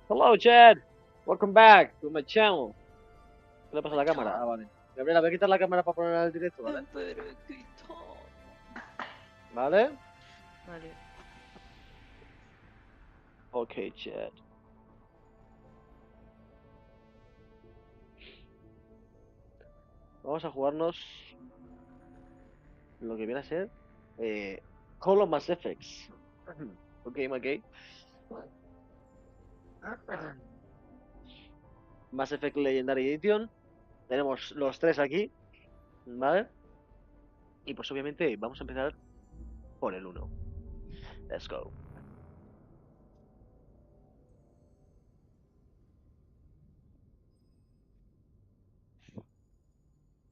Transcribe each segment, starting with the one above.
Hello, Chad. Welcome back to my channel. ¿Qué le pasa a la cámara? Channel. Ah, vale. Gabriela, voy a quitar la cámara para ponerla al directo, ¿vale? Pero quito. ¿Vale? Vale. Ok, Chad. Vamos a jugarnos lo que viene a ser Call of Mass Effects. Ok, ok. Mass Effect Legendary Edition. Tenemos los tres aquí, ¿vale? Y pues obviamente vamos a empezar por el 1. Let's go.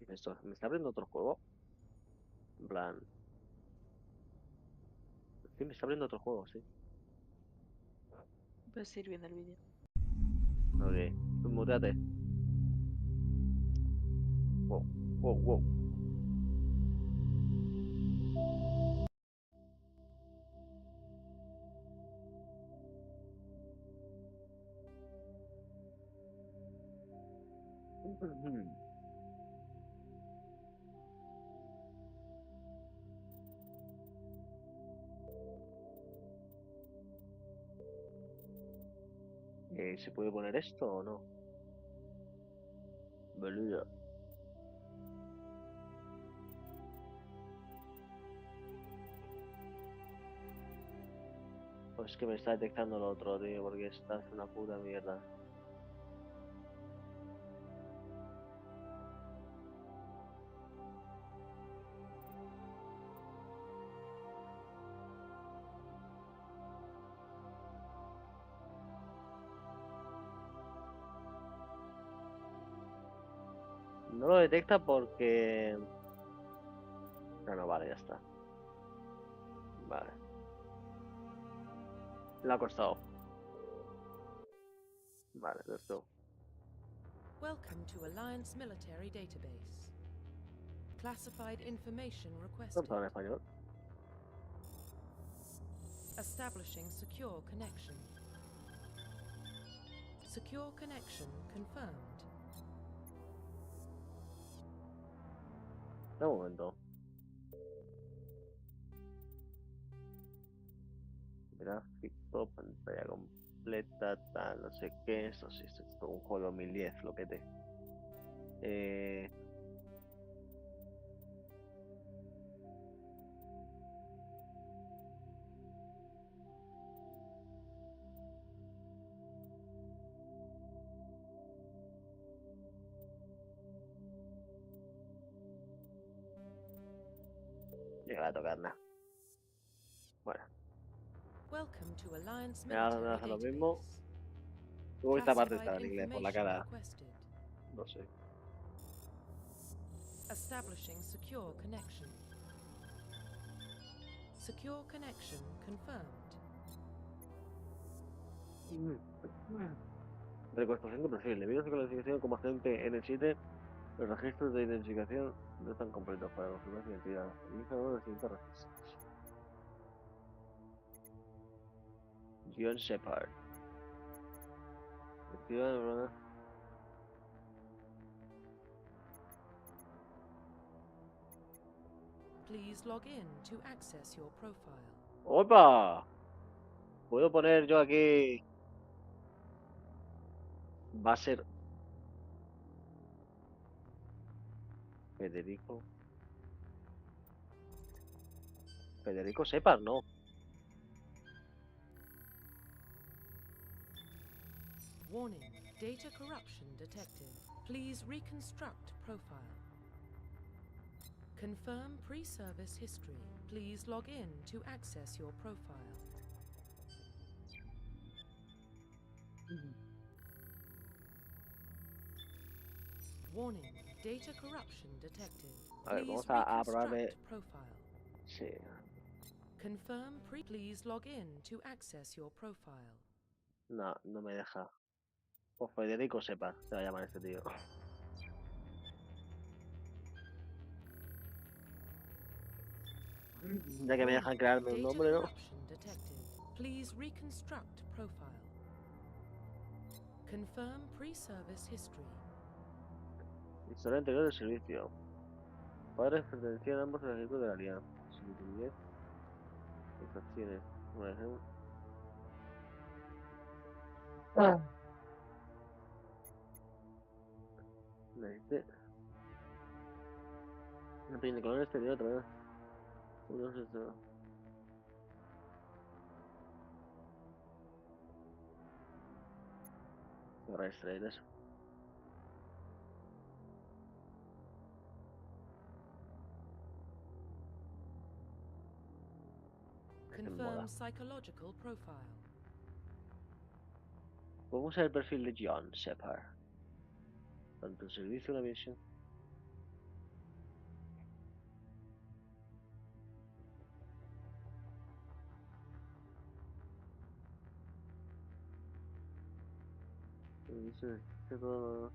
Esto, ¿me está abriendo otro juego? En plan... Sí, me está abriendo otro juego, sí. Puedes ir viendo el vídeo. Ok, muteate. Wow, wow, wow. ¿Se puede poner esto o no? Boludo. Pues que me está detectando lo otro, tío, porque esta es una puta mierda. No lo detecta porque... No, no, vale, ya está. Vale. Le ha costado. Vale, let's go. Welcome to Alliance Military Database. Classified information ¿No requested. está en español? Establishing secure connection. Secure connection confirmed. De momento. Gráfico, pantalla completa, tal, no sé qué. Esto sí, esto es todo un juego 2010, lo que te. Llega a tocar nada. Bueno, Welcome to Alliance me hace Military lo mismo. Database. Luego esta parte está Classified en inglés, por la information cara. requested. No sé. Establishing secure connection. Secure connection confirmed. Reconstrucción de perfil. Debido a su clasificación como agente N7, los registros de identificación no están completos para confirmar su identidad. Elija uno de los siguientes registros. John Shepard. Please log in to access your profile. ¡Opa! Puedo poner yo aquí. Va a ser. Federico. Federico Shepard, no. Warning, data corruption detected. Please reconstruct profile. Confirm pre-service history. Please log in to access your profile. Warning, data corruption detected. A ver, Please vamos a probar de. reconstruct profile. Sí. Confirm please log in to access your profile. No, no me deja. Pues Federico Shepard, se va a llamar este tío. Ya que me dejan crearme un Data nombre, ¿no? corruption detected. Please reconstruct profile. Confirm pre-service history. Historia anterior del servicio. Padres pertenecían ambos al ejército de la Alianza. Similitud. Infracciones. Por ejemplo. Necesité. No tiene color exterior otra vez. Uno es esto. Para extraer eso. Confirm psychological profile. ¿Cómo usar el perfil de John Shepard? Tanto en servicio como en la misión. Dice todo.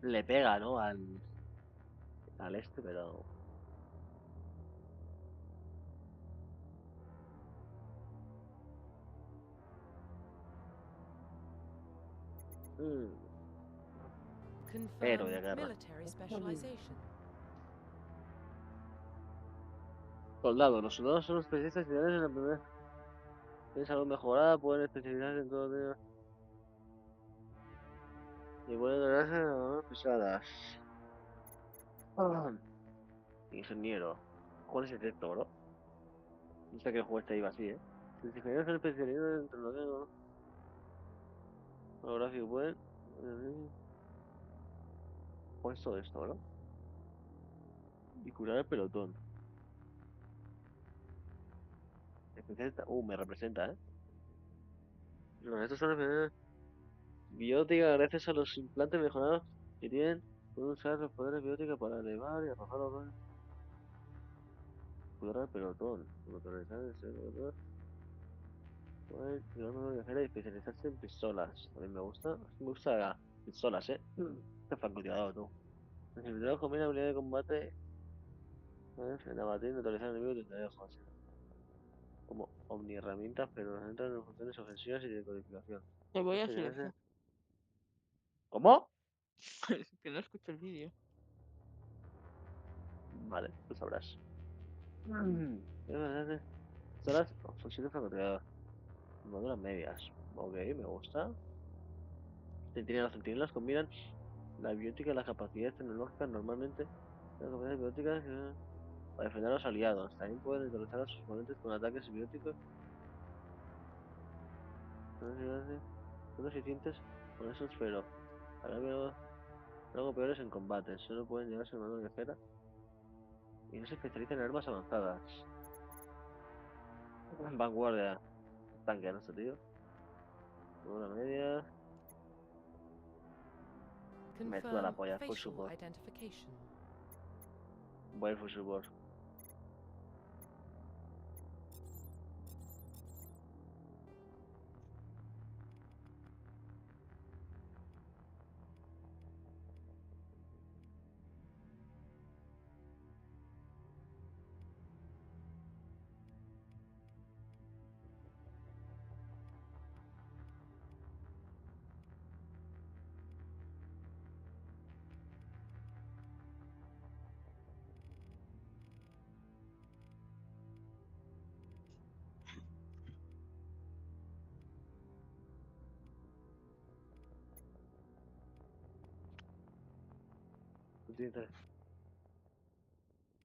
Le pega, ¿no? Al este, pero. Héroe de Confirm guerra. military specialization. Soldado. Los soldados son los especialistas ideales en la primera. Tienen salud mejorada, pueden especializarse en todo tipo. Y pueden ganarse en armas pesadas. Ingeniero. ¿Cuál es el bro? No sé que el juego este iba así, ¿eh? Los ingenieros son especialistas en tecnología. Holográfico, pueden. ¿Cuál es todo esto, bro? Y curar el pelotón. Especialista. Me representa, ¿eh? Estos son biótica gracias a los implantes mejorados que tienen. Pueden usar los poderes bióticos para elevar y arrojar los rayos. Curar el pelotón. Motorizar el pelotón. Pueden llevar una viajera y especializarse en pistolas. A mí me gusta. Me gusta pistolas, ¿eh? Este francotirador, tú. El servidor combina habilidad de combate. En abatir, neutralizar enemigos desde lejos. Como omni herramientas, pero entran en funciones ofensivas y de codificación. Te voy a Especializarse. silenciar. ¿Cómo? Que no escucho el vídeo. Vale, tú sabrás. Pistolas, fusiles francotirador. Armaduras medias. Ok, me gusta. Los centinelas combinan la biótica y las capacidades tecnológicas normalmente. Las capacidades bióticas para defender a los aliados. También pueden neutralizar a sus oponentes con ataques bióticos. Son eficientes con esos, pero ahora veo algo peores en combate. Solo pueden llevarse mano ligera y no se especializan en armas avanzadas. Vanguardia. Tanque, ¿no, este tío? Una media. Me suda la Confirm polla. Full facial support. identification. Voy a ir full support.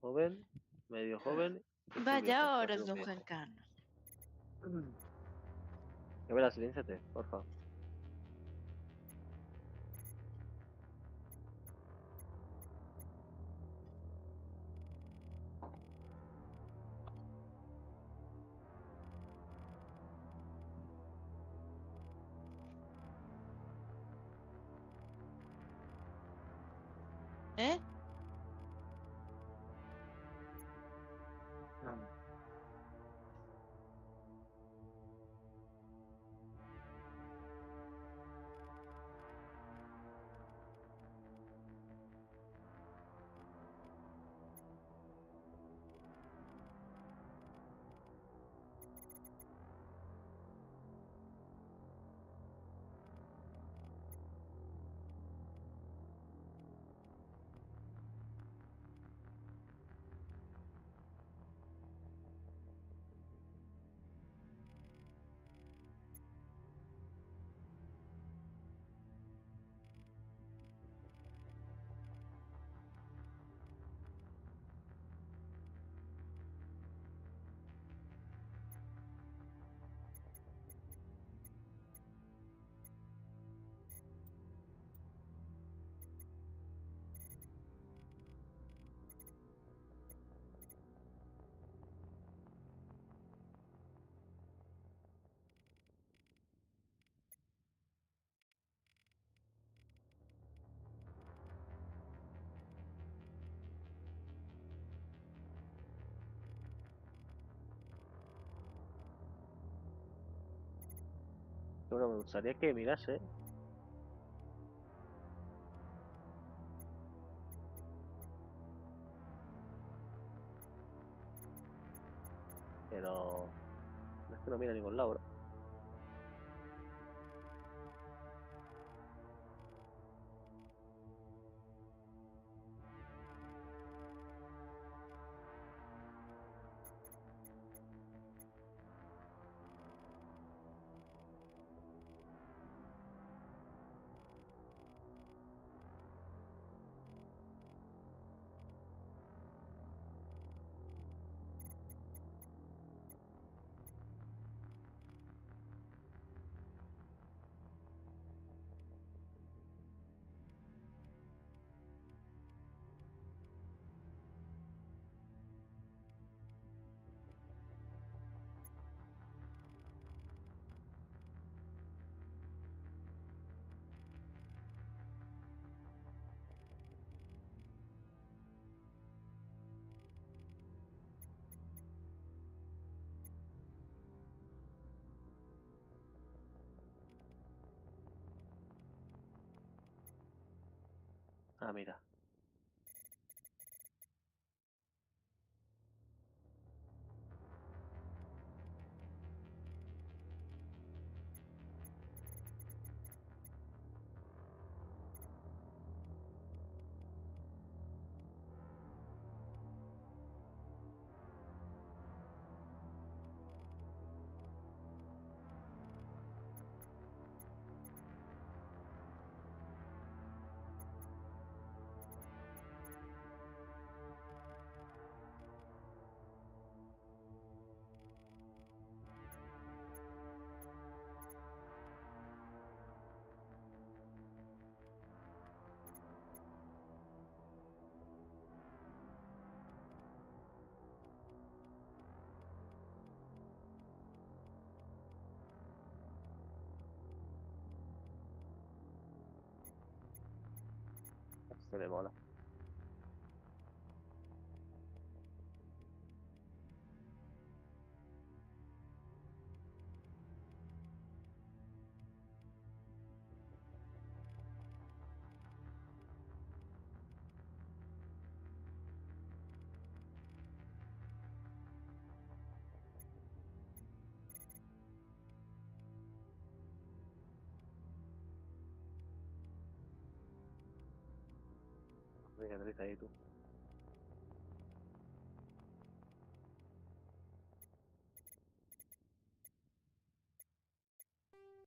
Joven, medio joven. y Vaya viejo, casi horas, un don viejo. Juan Carlos. Que verás, silénciate, porfa. ¿Eh? Bueno, me gustaría que mirase. Pero no es que no mira a ningún lado, bro. Ah, mira. Se le mola. Venga, aterriza ahí tú.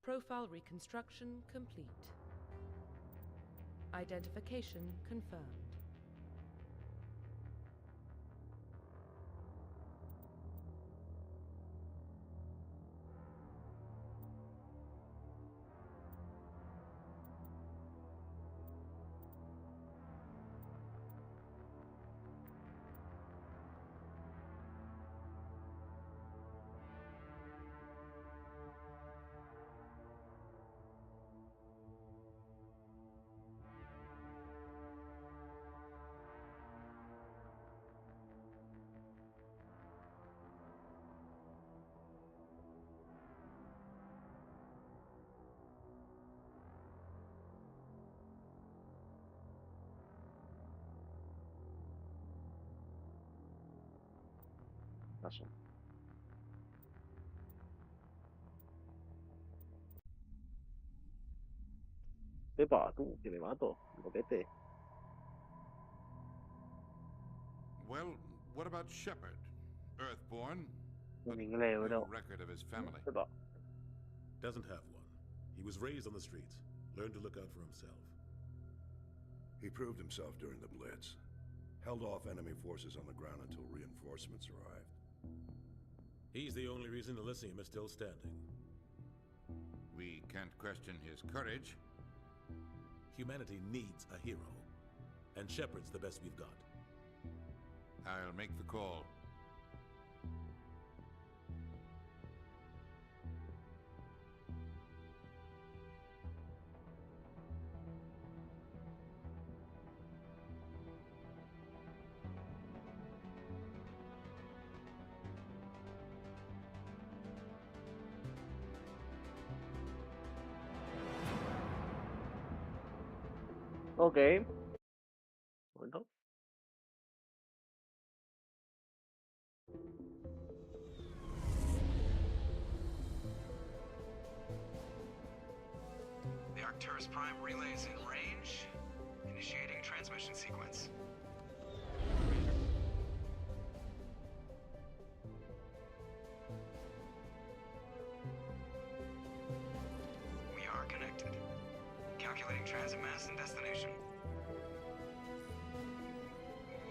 Profile reconstruction complete. Identification confirmed. Paso. Pepa, tú, que me mato. Boquete. Well, what about Shepard? Earthborn, but En inglés, no bro. record of his family. Pepa. Doesn't have one. He was raised on the streets, learned to look out for himself. He proved himself during the Blitz. Held off enemy forces on the ground until reinforcements arrived. He's the only reason Elysium is still standing. We can't question his courage. Humanity needs a hero, and Shepard's the best we've got. I'll make the call. Ok. Bueno. The Arcturus Prime relay is in range. Initiating transmission sequence. We are connected. Calculating transit mass and destination.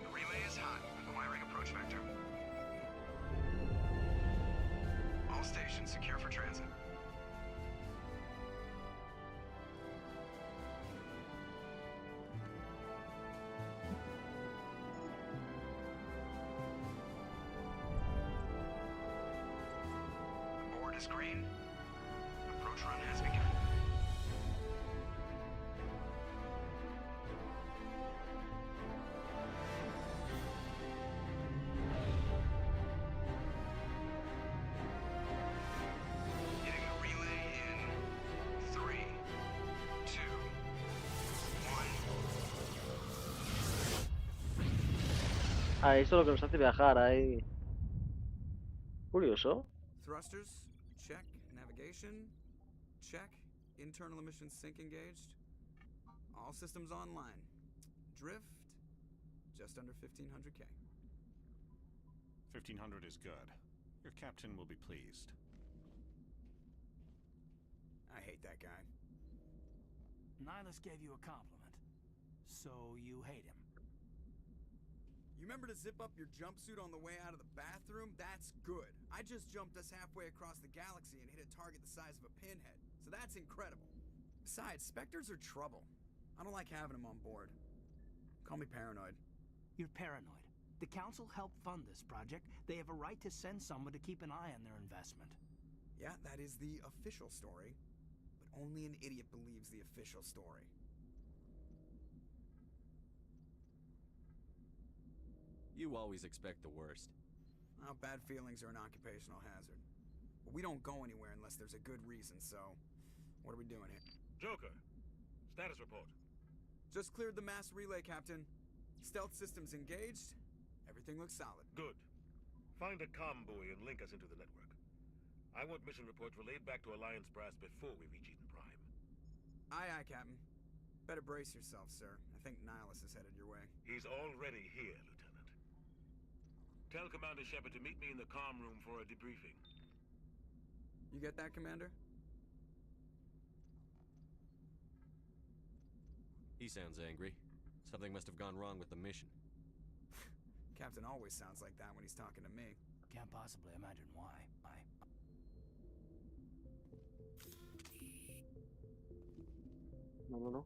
The relay is hot. Acquiring approach vector. All stations secure for transit. Board is green. Approach run has begun. Hitting the relay in 3, 2, 1. Ah, eso es lo que nos hace viajar ahí. Curioso. Thrusters, check. Navigation, check. Internal emissions sync engaged. All systems online. Drift, just under 1500K. 1500 is good. Your captain will be pleased. I hate that guy. Nihilus gave you a compliment, so you hate him. You remember to zip up your jumpsuit on the way out of the bathroom? That's good. I just jumped us halfway across the galaxy and hit a target the size of a pinhead, so that's incredible. Besides, Spectres are trouble. I don't like having them on board. Call me paranoid. You're paranoid. The Council helped fund this project. They have a right to send someone to keep an eye on their investment. Yeah, that is the official story, but only an idiot believes the official story. You always expect the worst. Well, bad feelings are an occupational hazard. But we don't go anywhere unless there's a good reason, so what are we doing here? Joker, status report. Just cleared the mass relay, Captain. Stealth systems engaged. Everything looks solid. Good. Find a comm buoy and link us into the network. I want mission reports relayed back to Alliance Brass before we reach Eden Prime. Aye, aye, Captain. Better brace yourself, sir. I think Nihilus is headed your way. He's already here, Lieutenant. Tell Commander Shepard to meet me in the comm room for a debriefing. You get that, Commander? He sounds angry. Something must have gone wrong with the mission. Captain always sounds like that when he's talking to me. Can't possibly imagine why. No.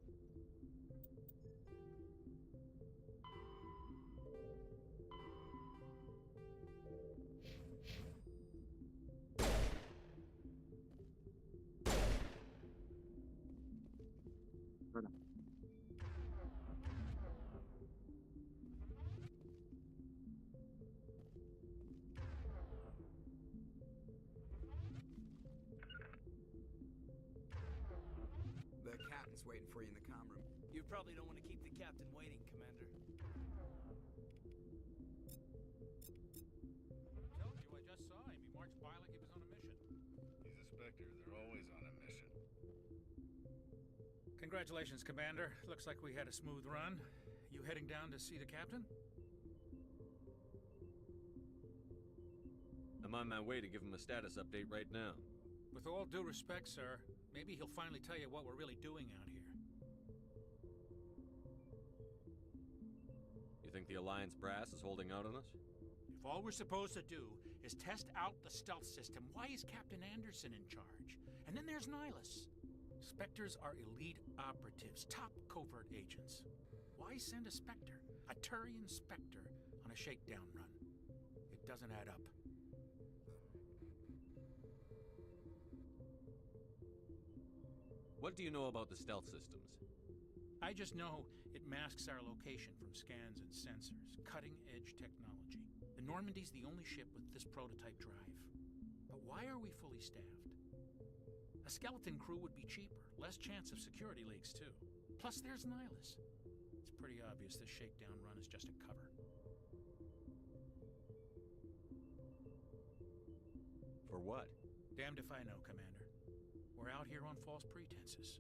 Bueno. The captain's waiting for you in the comm room. You probably don't want to keep the captain waiting, Commander. Told you, I just saw him. He marched by like he was on a mission. He's a Spectre. They're always on a mission. Congratulations, Commander. Looks like we had a smooth run. You heading down to see the captain? I'm on my way to give him a status update right now. With all due respect, sir, maybe he'll finally tell you what we're really doing out here. You think the Alliance Brass is holding out on us? If all we're supposed to do is test out the stealth system, why is Captain Anderson in charge? And then there's Nihilus. Spectres are elite operatives, top covert agents. Why send a Spectre, a Turian Spectre, on a shakedown run? It doesn't add up. What do you know about the stealth systems? I just know it masks our location from scans and sensors. Cutting-edge technology. The Normandy's the only ship with this prototype drive. But why are we fully staffed? A skeleton crew would be cheaper, less chance of security leaks too. Plus, there's Nihilus. It's pretty obvious this shakedown run is just a cover. For what? Damned if I know, Commander. We're out here on false pretenses.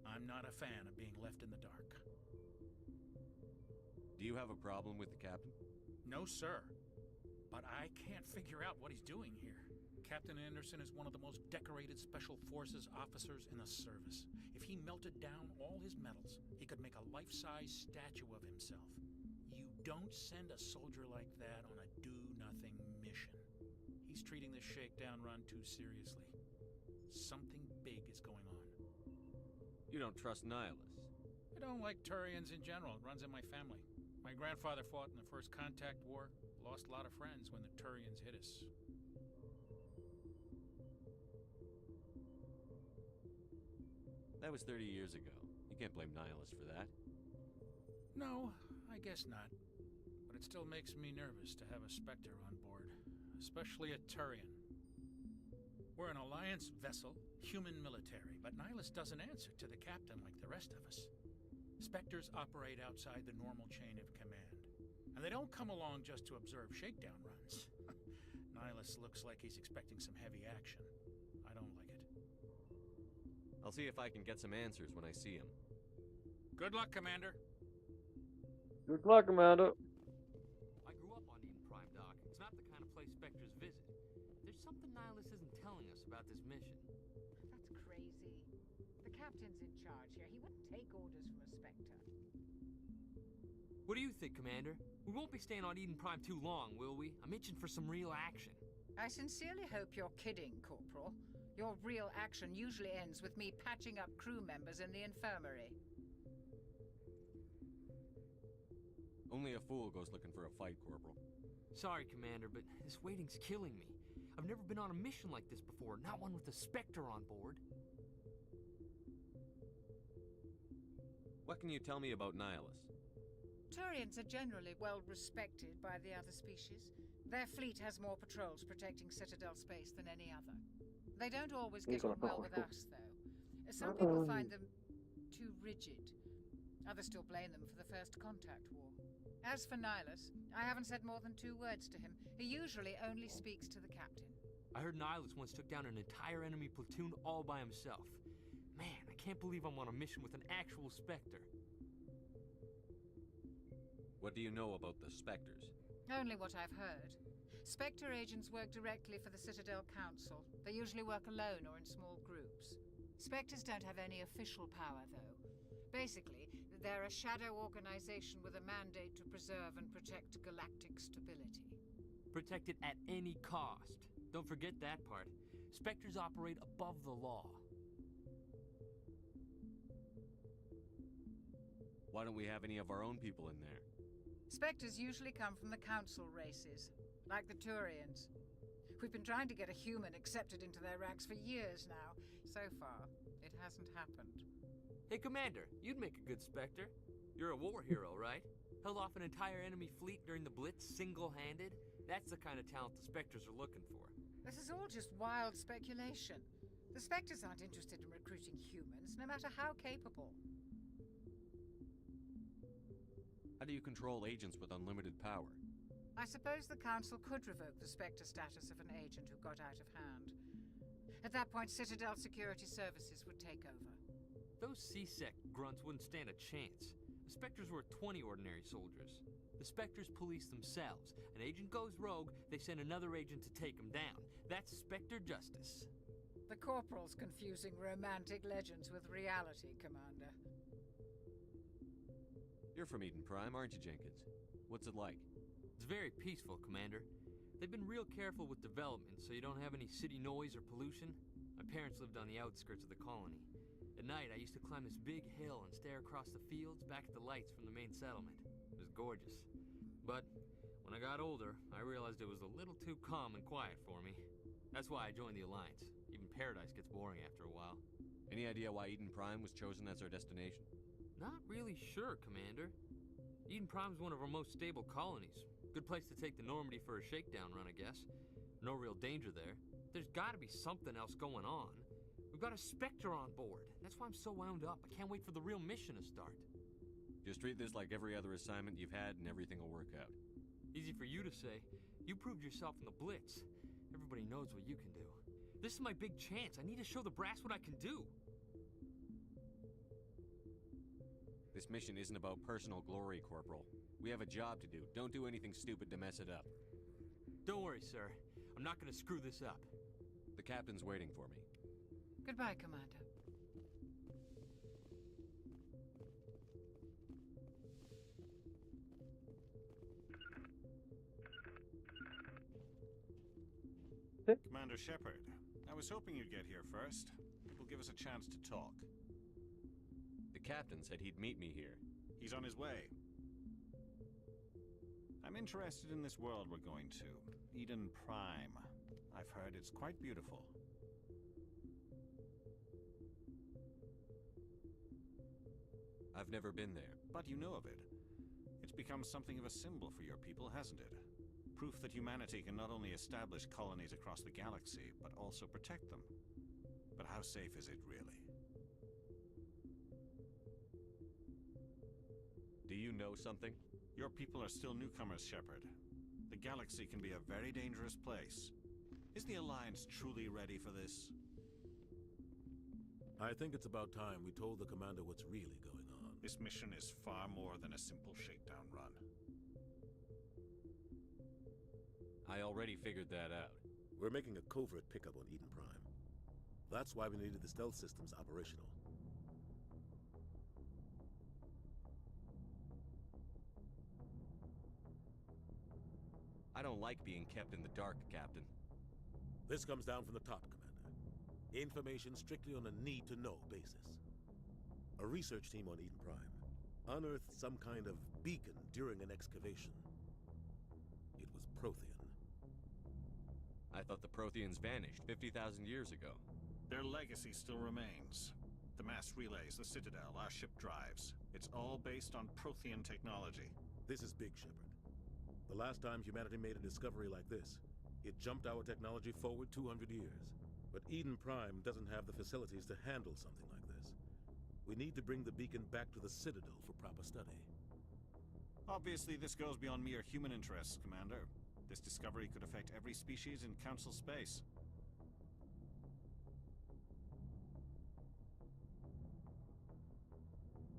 I'm not a fan of being left in the dark. Do you have a problem with the captain? No, sir. But I can't figure out what he's doing here. Captain Anderson is one of the most decorated Special Forces officers in the service. If he melted down all his medals, he could make a life-size statue of himself. You don't send a soldier like that on a do-nothing mission. He's treating this shakedown run too seriously. Something big is going on. You don't trust Nihilus? I don't like Turians in general. It runs in my family. My grandfather fought in the First Contact War. Lost a lot of friends when the Turians hit us. That was 30 years ago. You can't blame Nihilus for that. No, I guess not. But it still makes me nervous to have a Spectre on board. Especially a Turian. We're an Alliance vessel, human military, but Nihilus doesn't answer to the captain like the rest of us. Spectres operate outside the normal chain of command. And they don't come along just to observe shakedown runs. Nihilus looks like he's expecting some heavy action. I don't like it. I'll see if I can get some answers when I see him. Good luck, Commander. Good luck, Commander. I grew up on Eden Prime, Doc. It's not the kind of place Spectres visit. There's something Nihilus isn't telling us about this mission. That's crazy. The captain's in charge here. He wouldn't take orders from a Spectre. What do you think, Commander? We won't be staying on Eden Prime too long, will we? I'm itching for some real action. I sincerely hope you're kidding, Corporal. Your real action usually ends with me patching up crew members in the infirmary. Only a fool goes looking for a fight, Corporal. Sorry, Commander, but this waiting's killing me. I've never been on a mission like this before, not one with a Spectre on board. What can you tell me about Nihilus? Turians are generally well respected by the other species. Their fleet has more patrols protecting Citadel space than any other. They don't always get on well with us, though. Some people find them too rigid. Others still blame them for the First Contact War. As for Nihilus, I haven't said more than 2 words to him. He usually only speaks to the captain. I heard Nihilus once took down an entire enemy platoon all by himself. Man, I can't believe I'm on a mission with an actual Spectre. What do you know about the Spectres? Only what I've heard. Spectre agents work directly for the Citadel Council. They usually work alone or in small groups. Spectres don't have any official power, though. Basically, they're a shadow organization with a mandate to preserve and protect galactic stability. Protect it at any cost. Don't forget that part. Spectres operate above the law. Why don't we have any of our own people in there? Spectres usually come from the Council races, like the Turians. We've been trying to get a human accepted into their ranks for years now. So far, it hasn't happened. Hey, Commander, you'd make a good Spectre. You're a war hero, right? Held off an entire enemy fleet during the Blitz single-handed? That's the kind of talent the Spectres are looking for. This is all just wild speculation. The Spectres aren't interested in recruiting humans, no matter how capable. How do you control agents with unlimited power? I suppose the Council could revoke the Spectre status of an agent who got out of hand. At that point, Citadel Security Services would take over. Those C-Sec grunts wouldn't stand a chance. The Spectres were 20 ordinary soldiers. The Spectres police themselves. An agent goes rogue, they send another agent to take him down. That's Spectre justice. The Corporal's confusing romantic legends with reality, Commander. You're from Eden Prime, aren't you, Jenkins? What's it like? It's very peaceful, Commander. They've been real careful with development, so you don't have any city noise or pollution. My parents lived on the outskirts of the colony. At night, I used to climb this big hill and stare across the fields back at the lights from the main settlement. It was gorgeous. But when I got older, I realized it was a little too calm and quiet for me. That's why I joined the Alliance. Even Paradise gets boring after a while. Any idea why Eden Prime was chosen as our destination? Not really sure, Commander. Eden Prime's one of our most stable colonies. Good place to take the Normandy for a shakedown run, I guess. No real danger there. There's gotta be something else going on. We We've got a Spectre on board. That's why I'm so wound up. I can't wait for the real mission to start. Just treat this like every other assignment you've had and everything will work out. Easy for you to say. You proved yourself in the Blitz. Everybody knows what you can do. This is my big chance. I need to show the brass what I can do. This mission isn't about personal glory, Corporal. We have a job to do. Don't do anything stupid to mess it up. Don't worry, sir. I'm not gonna screw this up. The captain's waiting for me. Goodbye, Commander. Commander Shepard, I was hoping you'd get here first. It will give us a chance to talk. The captain said he'd meet me here. He's on his way. I'm interested in this world we're going to. Eden Prime. I've heard it's quite beautiful. I've never been there. But you know of it. It's become something of a symbol for your people, hasn't it? Proof that humanity can not only establish colonies across the galaxy, but also protect them. But how safe is it, really? Do you know something? Your people are still newcomers, Shepard. The galaxy can be a very dangerous place. Is the Alliance truly ready for this? I think it's about time we told the Commander what's really going on. This mission is far more than a simple shakedown run. I already figured that out. We're making a covert pickup on Eden Prime. That's why we needed the stealth systems operational. I don't like being kept in the dark, Captain. This comes down from the top, Commander. Information strictly on a need-to-know basis. A research team on Eden Prime unearthed some kind of beacon during an excavation. It was Prothean. I thought the Protheans vanished 50,000 years ago. Their legacy still remains. The mass relays, the Citadel, our ship drives. It's all based on Prothean technology. This is big, Shepard. The last time humanity made a discovery like this, it jumped our technology forward 200 years. But Eden Prime doesn't have the facilities to handle something like this. We need to bring the beacon back to the Citadel for proper study. Obviously, this goes beyond mere human interests, Commander. This discovery could affect every species in Council space.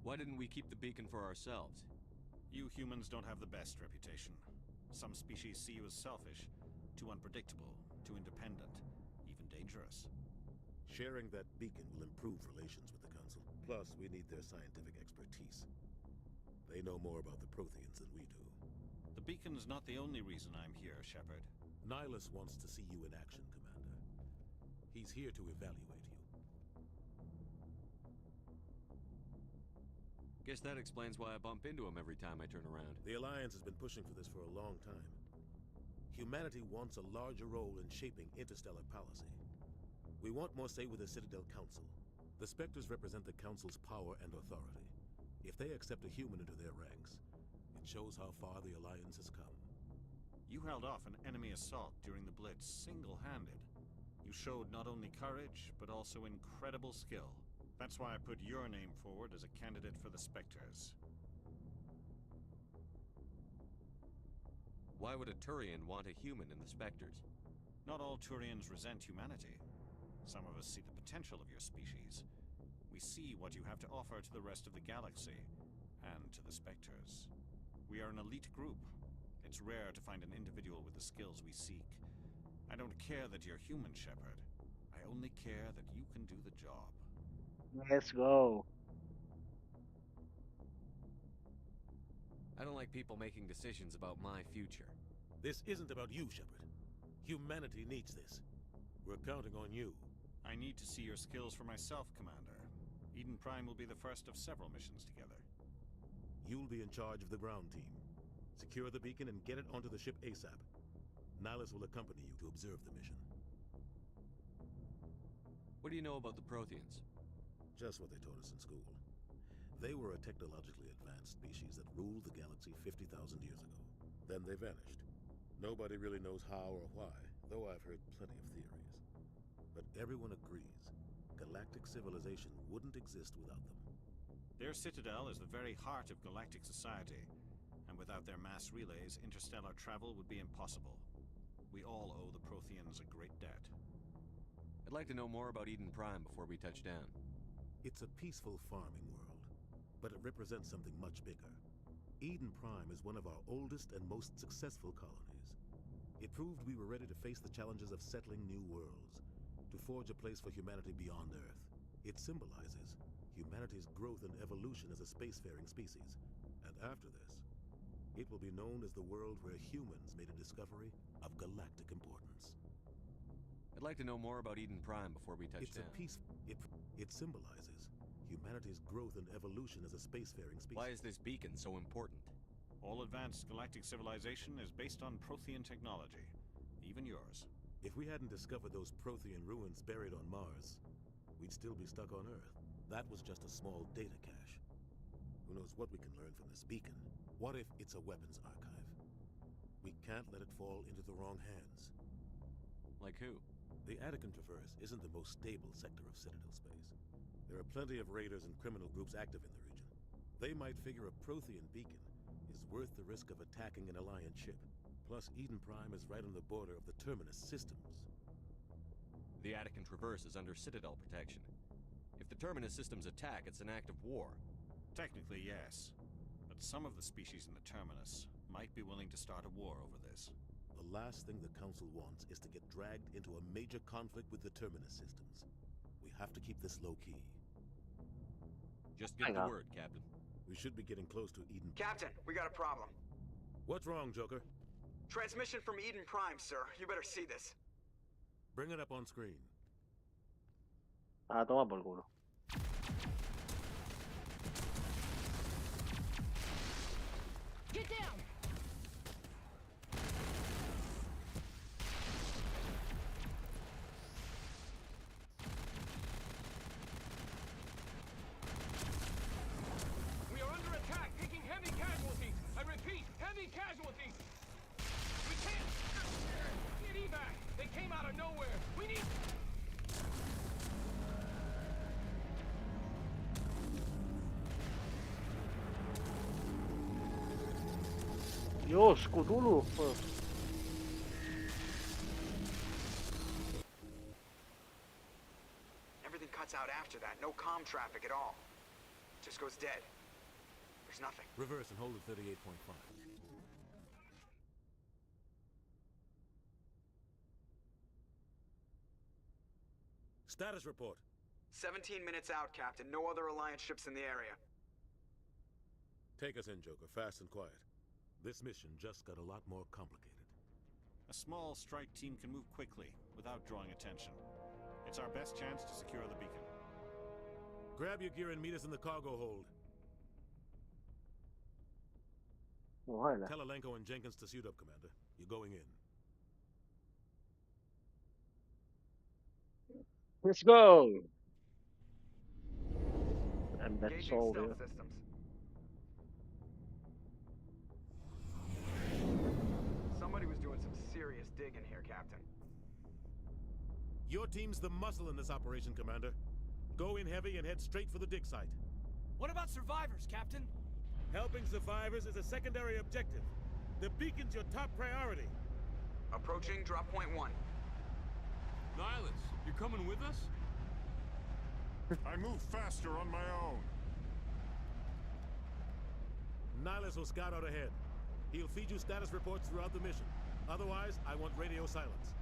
Why didn't we keep the beacon for ourselves? You humans don't have the best reputation. Some species see you as selfish, too unpredictable, too independent, even dangerous. Sharing that beacon will improve relations with the Council. Plus, we need their scientific expertise. They know more about the Protheans than we do. The beacon's not the only reason I'm here, Shepard. Nihilus wants to see you in action, Commander. He's here to evaluate you. Guess that explains why I bump into him every time I turn around. The Alliance has been pushing for this for a long time. Humanity wants a larger role in shaping interstellar policy. We want more say with the Citadel Council. The Spectres represent the Council's power and authority. If they accept a human into their ranks, it shows how far the Alliance has come. You held off an enemy assault during the Blitz single-handed. You showed not only courage, but also incredible skill. That's why I put your name forward as a candidate for the Spectres. Why would a Turian want a human in the Spectres? Not all Turians resent humanity. Some of us see the potential of your species. We see what you have to offer to the rest of the galaxy, and to the Spectres. We are an elite group. It's rare to find an individual with the skills we seek. I don't care that you're human, Shepard. I only care that you can do the job. Let's go. I don't like people making decisions about my future. This isn't about you, Shepard. Humanity needs this. We're counting on you. I need to see your skills for myself, Commander. Eden Prime will be the first of several missions together. You'll be in charge of the ground team. Secure the beacon and get it onto the ship ASAP. Nihilus will accompany you to observe the mission. What do you know about the Protheans? Just what they taught us in school. They were a technologically advanced species that ruled the galaxy 50,000 years ago. Then they vanished. Nobody really knows how or why, though I've heard plenty of theories. But everyone agrees galactic civilization wouldn't exist without them. Their citadel is the very heart of galactic society, and without their mass relays, interstellar travel would be impossible. We all owe the Protheans a great debt. I'd like to know more about Eden Prime before we touch down. It's a peaceful farming world, but it represents something much bigger. Eden Prime is one of our oldest and most successful colonies. It proved we were ready to face the challenges of settling new worlds, to forge a place for humanity beyond Earth. It symbolizes humanity's growth and evolution as a spacefaring species. And after this, it will be known as the world where humans made a discovery of galactic importance. I'd like to know more about Eden Prime before we touch down. It symbolizes humanity's growth and evolution as a spacefaring species. Why is this beacon so important? All advanced galactic civilization is based on Prothean technology, even yours. If we hadn't discovered those Prothean ruins buried on Mars, we'd still be stuck on Earth. That was just a small data cache. Who knows what we can learn from this beacon? What if it's a weapons archive? We can't let it fall into the wrong hands. Like who? The Attican Traverse isn't the most stable sector of Citadel space. There are plenty of raiders and criminal groups active in the region. They might figure a Prothean beacon is worth the risk of attacking an Alliance ship. Plus, Eden Prime is right on the border of the Terminus systems. The Attican Traverse is under Citadel protection. If the Terminus systems attack, it's an act of war. Technically, yes. But some of the species in the Terminus might be willing to start a war over this. The last thing the Council wants is to get dragged into a major conflict with the Terminus systems. We have to keep this low-key. Just get the word, Captain. We should be getting close to Eden. Captain, we got a problem. What's wrong, Joker? Transmission from Eden Prime, sir. You better see this. Bring it up on screen. Ah, toma por culo. Get down! We are under attack, taking heavy casualties. I repeat, heavy casualties. We can't get evac. They came out of nowhere. We need. Dios, Cthulhu. Everything cuts out after that. No comm traffic at all. Just goes dead. There's nothing. Reverse and hold at 38.5. Status report. 17 minutes out, Captain. No other Alliance ships in the area. Take us in, Joker. Fast and quiet. This mission just got a lot more complicated. A small strike team can move quickly, without drawing attention. It's our best chance to secure the beacon. Grab your gear and meet us in the cargo hold. Tell Alenko and Jenkins to suit up, Commander. You're going in. Let's go! And that's Engaging all. stealth systems. Somebody was doing some serious digging here, Captain. Your team's the muscle in this operation, Commander. Go in heavy and head straight for the dig site. What about survivors, Captain? Helping survivors is a secondary objective. The beacon's your top priority. Approaching drop point 1. Nihilus, you coming with us? I move faster on my own. Nihilus will scout out ahead. He'll feed you status reports throughout the mission. Otherwise, I want radio silence.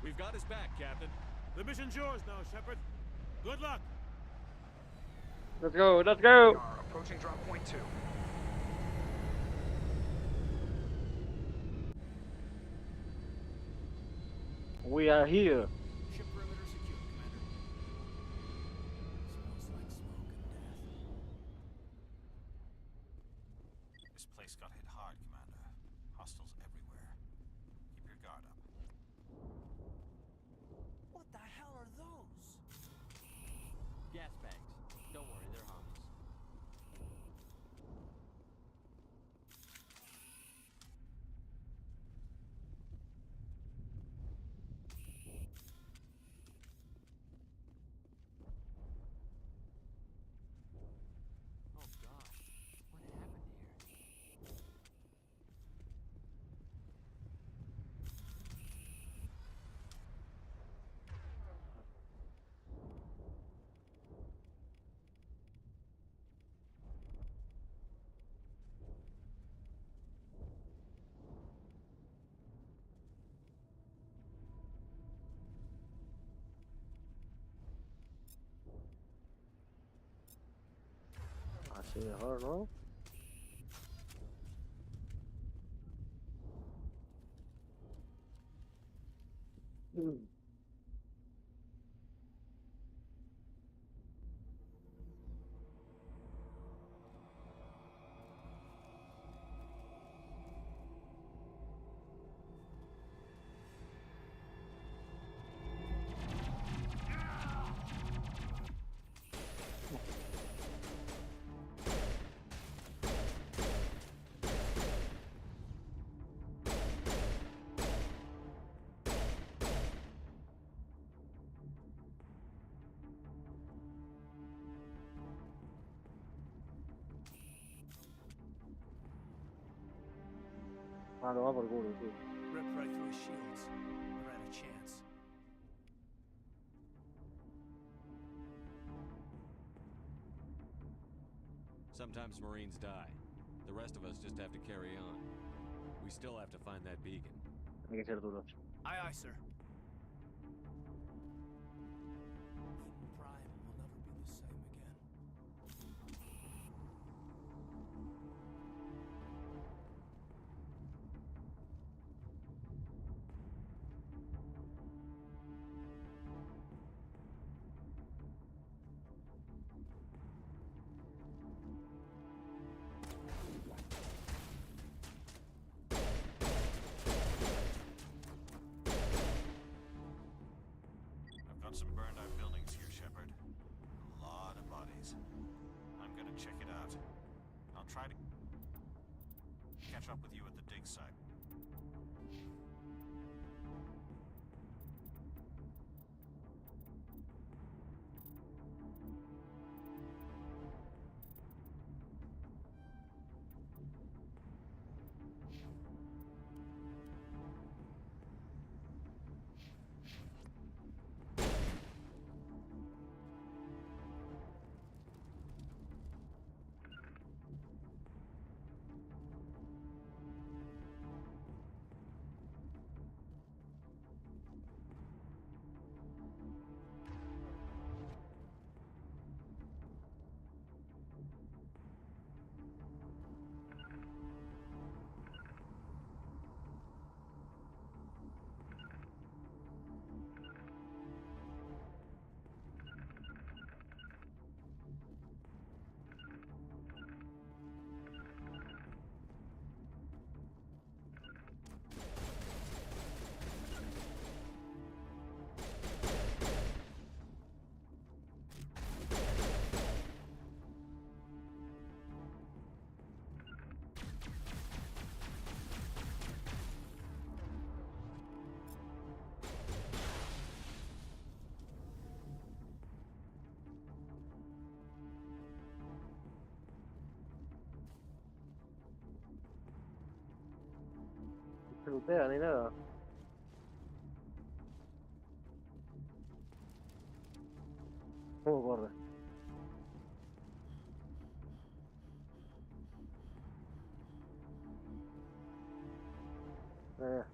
We've got his back, Captain. The mission's yours now, Shepard. Good luck! Let's go, let's go! We are approaching drop point 2. We are here. Ship perimeter secure, Commander. Smells like smoke and death. This place got hit hard, Commander. Hostiles everywhere. Keep your guard up. What the hell are those? Gas bags. Don't worry, they're harmless. Sí, mejor, ¿no? Ah, lo va por culo, sí. Ripped right through his shields. Never had a chance. Sometimes Marines die. The rest of us just have to carry on. We still have to find that beacon. Hay que ser duros. Aye, aye, sir. Eden Prime will never be the same again. I've got some burned out buildings here, Shepard. A lot of bodies. I'm gonna check it out. I'll try to catch up with you at the dig site. No se lootea ni nada. ¿Cómo corre? Eh.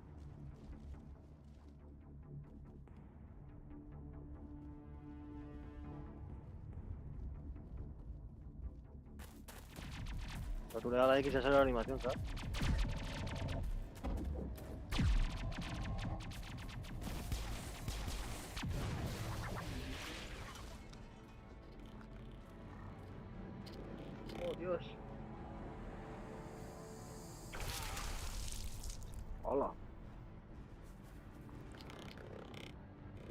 Pero tú le das a la X y sale la animación, ¿sabes? Oh, Dios. Hola.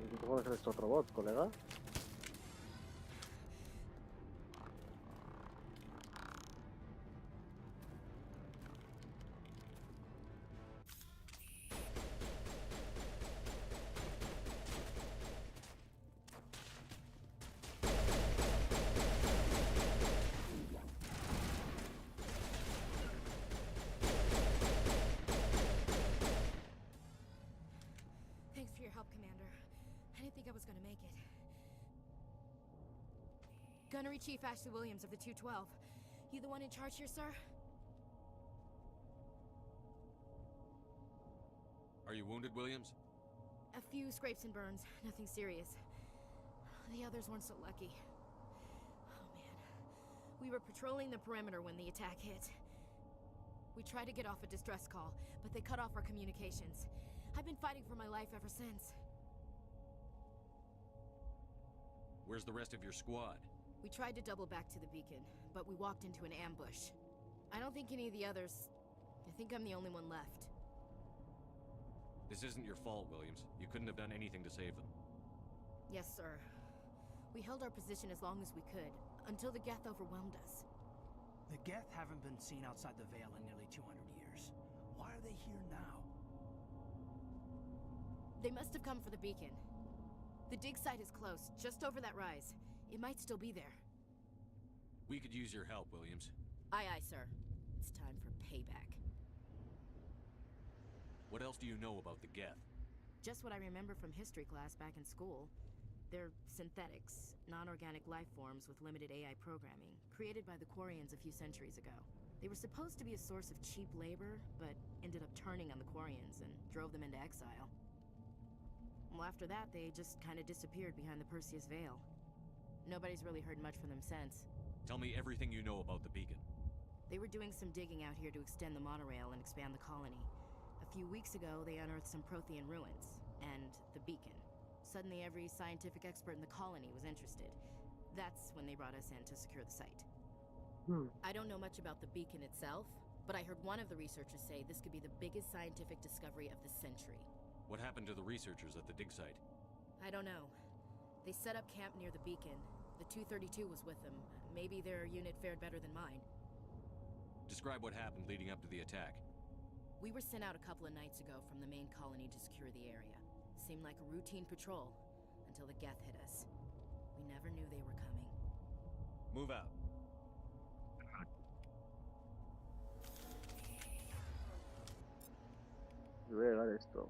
¿Qué cojones es estos robots, colega? Thanks for your help, Commander. I didn't think I was gonna make it. Gunnery Chief Ashley Williams of the 212. You the one in charge here, sir? Are you wounded, Williams? A few scrapes and burns, nothing serious. The others weren't so lucky. Oh man. We were patrolling the perimeter when the attack hit. We tried to get off a distress call, but they cut off our communications. I've been fighting for my life ever since. Where's the rest of your squad? We tried to double back to the beacon, but we walked into an ambush. I don't think any of the others... I think I'm the only one left. This isn't your fault, Williams. You couldn't have done anything to save them. Yes, sir. We held our position as long as we could, until the Geth overwhelmed us. The Geth haven't been seen outside the Veil in nearly 200 years. Why are they here now? They must have come for the beacon. The dig site is close, just over that rise. It might still be there. We could use your help, Williams. Aye, aye, sir. It's time for payback. What else do you know about the Geth? Just what I remember from history class back in school. They're synthetics, non-organic life forms with limited AI programming, created by the Quarians a few centuries ago. They were supposed to be a source of cheap labor, but ended up turning on the Quarians and drove them into exile. Well, after that, they just kind of disappeared behind the Perseus Veil. Nobody's really heard much from them since. Tell me everything you know about the beacon. They were doing some digging out here to extend the monorail and expand the colony. A few weeks ago, they unearthed some Prothean ruins, and the beacon. Suddenly, every scientific expert in the colony was interested. That's when they brought us in to secure the site. I don't know much about the beacon itself, but I heard one of the researchers say this could be the biggest scientific discovery of the century. What happened to the researchers at the dig site? I don't know. They set up camp near the beacon. The 232 was with them. Maybe their unit fared better than mine. Describe what happened leading up to the attack. We were sent out a couple of nights ago from the main colony to secure the area. Seemed like a routine patrol, until the Geth hit us. We never knew they were coming. Move out. Voy a llevar esto.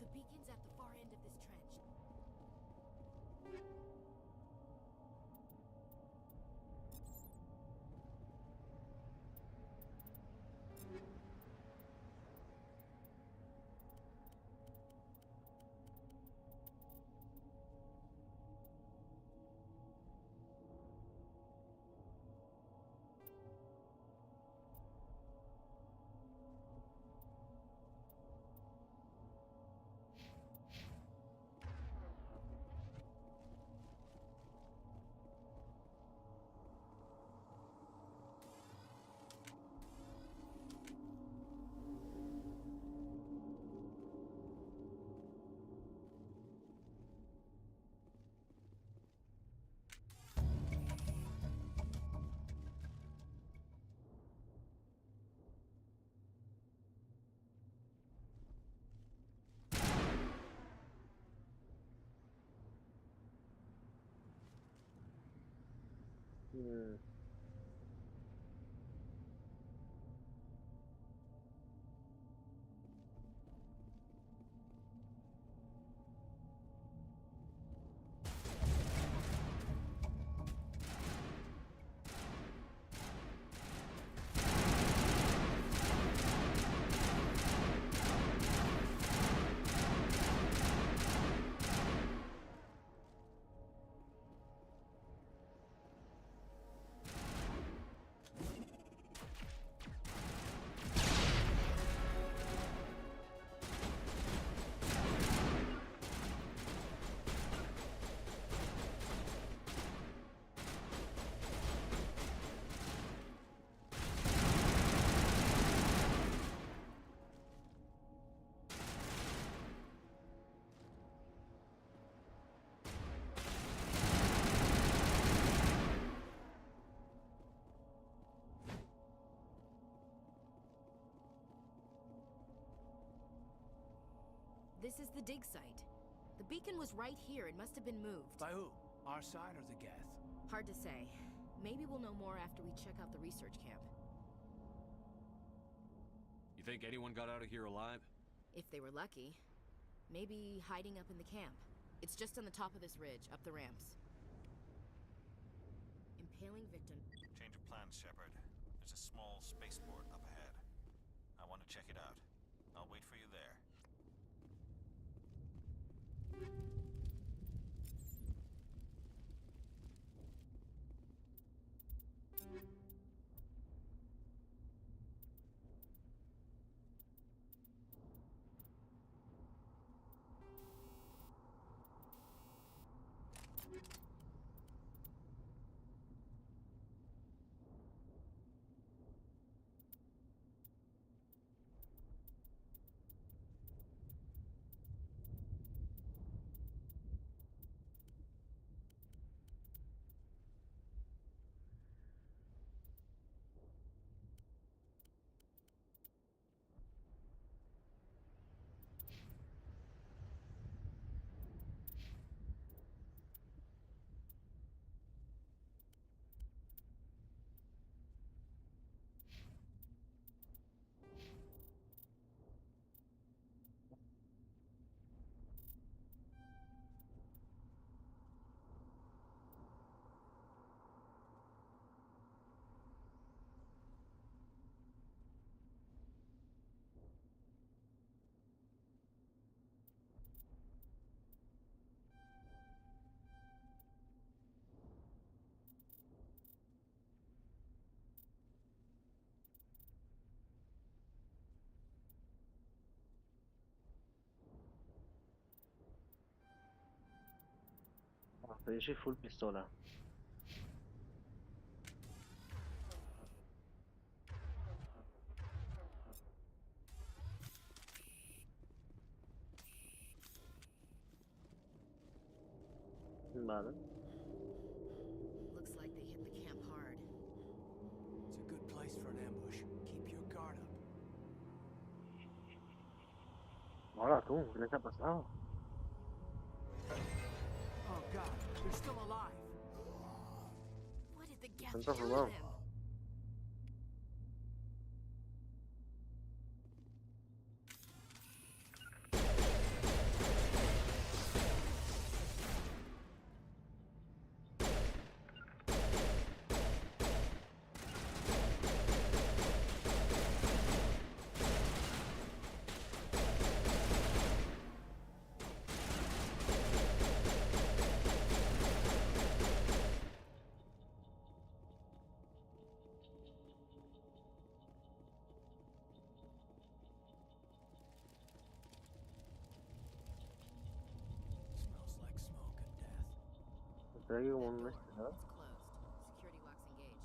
The beacon's at the far end of this trench. This is the dig site. The beacon was right here. It must have been moved. By who? Our side or the Geth? Hard to say. Maybe we'll know more after we check out the research camp. You think anyone got out of here alive? If they were lucky. Maybe hiding up in the camp. It's just on the top of this ridge, up the ramps. Impaling victim. Change of plans, Shepard. There's a small spaceport up ahead. I want to check it out. I'll wait for you there. Yo soy full pistola. Vale. Looks like they hit the camp hard. It's a good place for an ambush. Keep your guard up. Ahora tú, ¿qué les ha pasado? Oh God, they're still alive. What did the Geth Están do to transformados. them? Smells like smoke and death. Estoy aquí como un ¿no? It's closed. Security lock's engaged.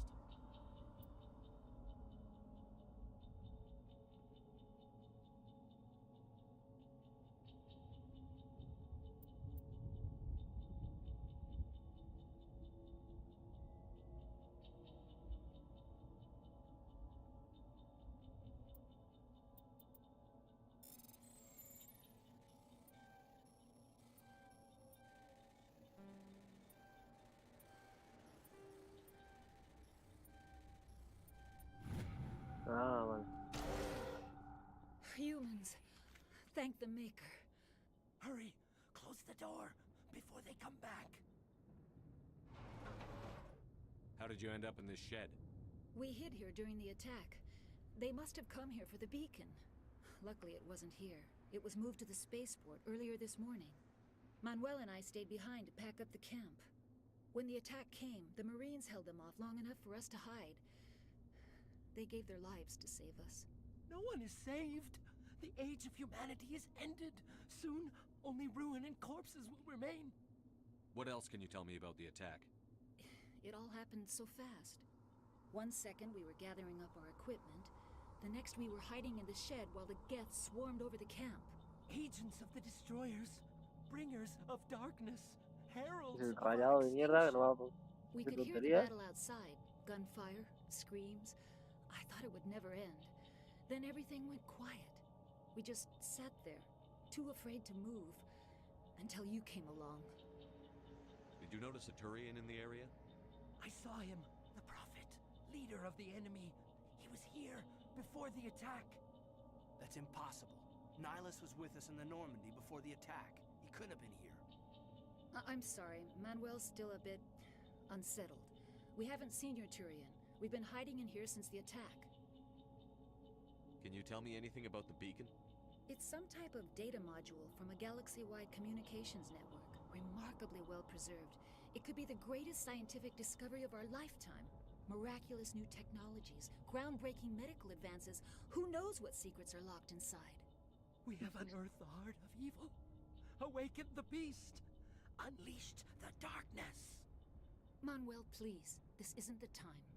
Ah, vale. Humans. Thank the Maker. Hurry! Close the door before they come back. How did you end up in this shed? We hid here during the attack. They must have come here for the beacon. Luckily, it wasn't here. It was moved to the spaceport earlier this morning. Manuel and I stayed behind to pack up the camp. When the attack came, the Marines held them off long enough for us to hide. They gave their lives to save us. No one is saved. The age of humanity is ended. Soon, only ruin and corpses will remain. What else can you tell me about the attack? It all happened so fast. 1 second we were gathering up our equipment. The next we were hiding in the shed while the Geth swarmed over the camp. Agents of the destroyers, bringers of darkness, heralds El of rayado de mierda que no va a... We ¿Qué could hear the tontería? battle outside. Gunfire, screams. I thought it would never end. Then everything went quiet. We just sat there, too afraid to move, until you came along. Did you notice a Turian in the area? I saw him, the Prophet, leader of the enemy. He was here before the attack. That's impossible. Nihilus was with us in the Normandy before the attack. He couldn't have been here. I'm sorry, Manuel's still a bit unsettled. We haven't seen your Turian. We've been hiding in here since the attack. Can you tell me anything about the beacon? It's some type of data module from a galaxy-wide communications network, remarkably well preserved. It could be the greatest scientific discovery of our lifetime. Miraculous new technologies, groundbreaking medical advances. Who knows what secrets are locked inside? We have unearthed the heart of evil, awakened the beast, unleashed the darkness. Manuel, please, this isn't the time.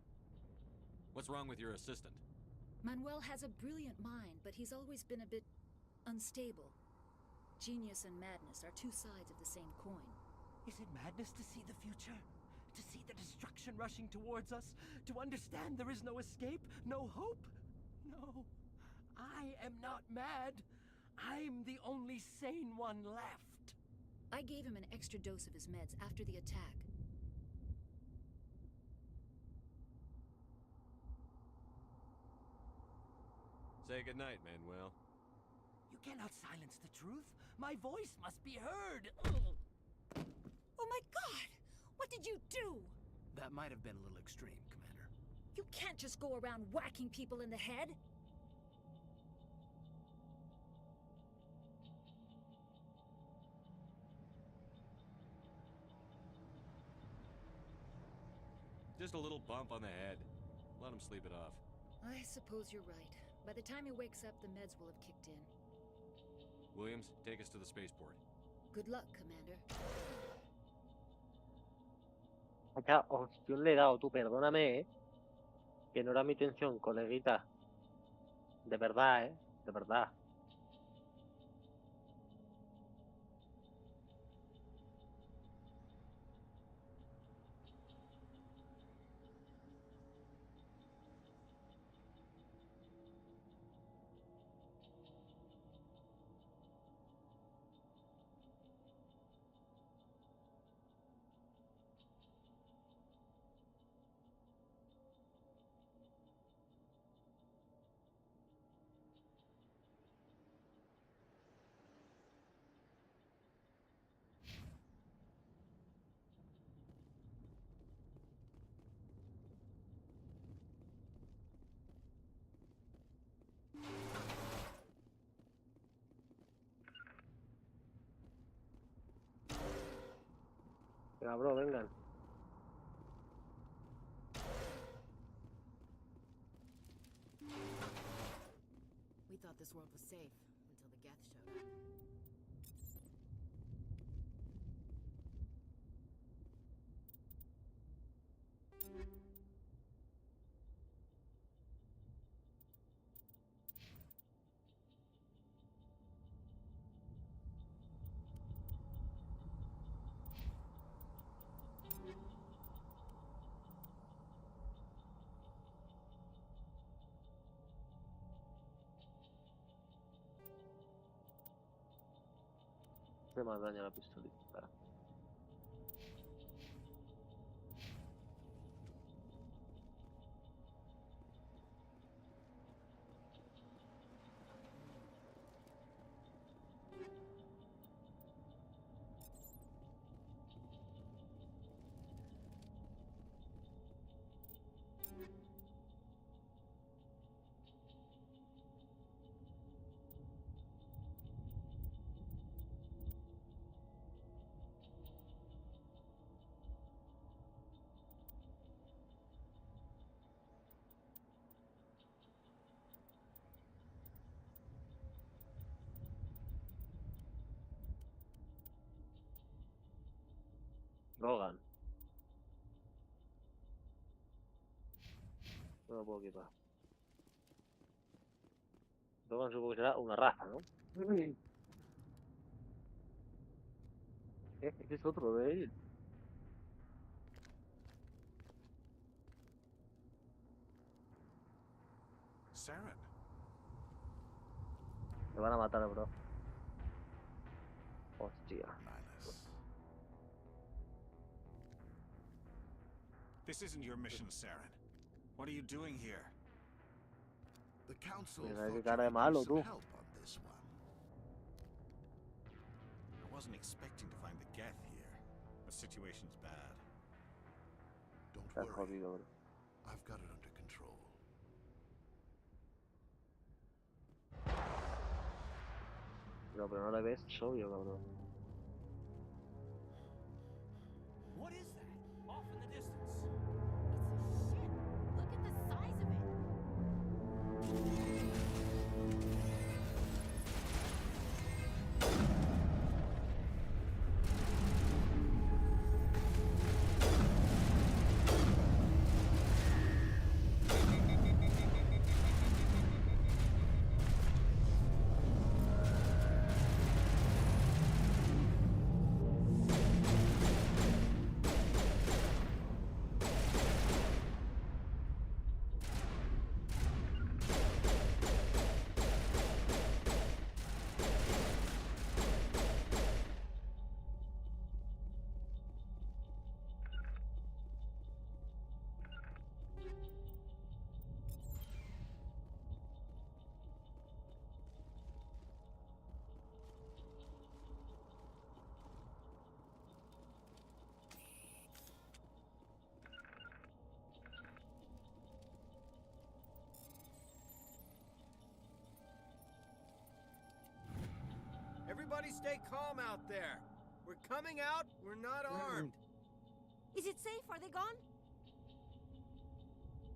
What's wrong with your assistant? Manuel has a brilliant mind, but he's always been a bit unstable. Genius and madness are two sides of the same coin. Is it madness to see the future? To see the destruction rushing towards us? To understand there is no escape? No hope? No. I am not mad. I'm the only sane one left. I gave him an extra dose of his meds after the attack. Say goodnight, Manuel. You cannot silence the truth. My voice must be heard. Oh my God! What did you do? That might have been a little extreme, Commander. You can't just go around whacking people in the head. Just a little bump on the head. Let him sleep it off. I suppose you're right. By the time he wakes up, the meds will have kicked in. Williams, take us to the spaceport. Good luck, Commander. Acá, opción le he dado, tú perdóname, que no era mi intención, coleguita. De verdad, de verdad. Venga, bro, vengan. We thought this world was safe until the Geth showed up. Hace más daño a la pistolita. Espera. Logan. No lo puedo quitar. Logan supongo que será una raza, ¿no? Este es otro de él. Saren. Me van a matar, bro. Hostia. This isn't your mission, Saren. What are you doing here? The council Mira, thought qué you cara de could malo, use some tú. help on this one. I wasn't expecting to find the Geth here. The situation's bad. Don't Estás worry. jodido, bro. I've got it under control. No, pero no la ves, es obvio, cabrón. What is that? Off in the distance. Look at the size of it. Everybody stay calm out there. We're coming out. We're not armed. Is it safe? Are they gone?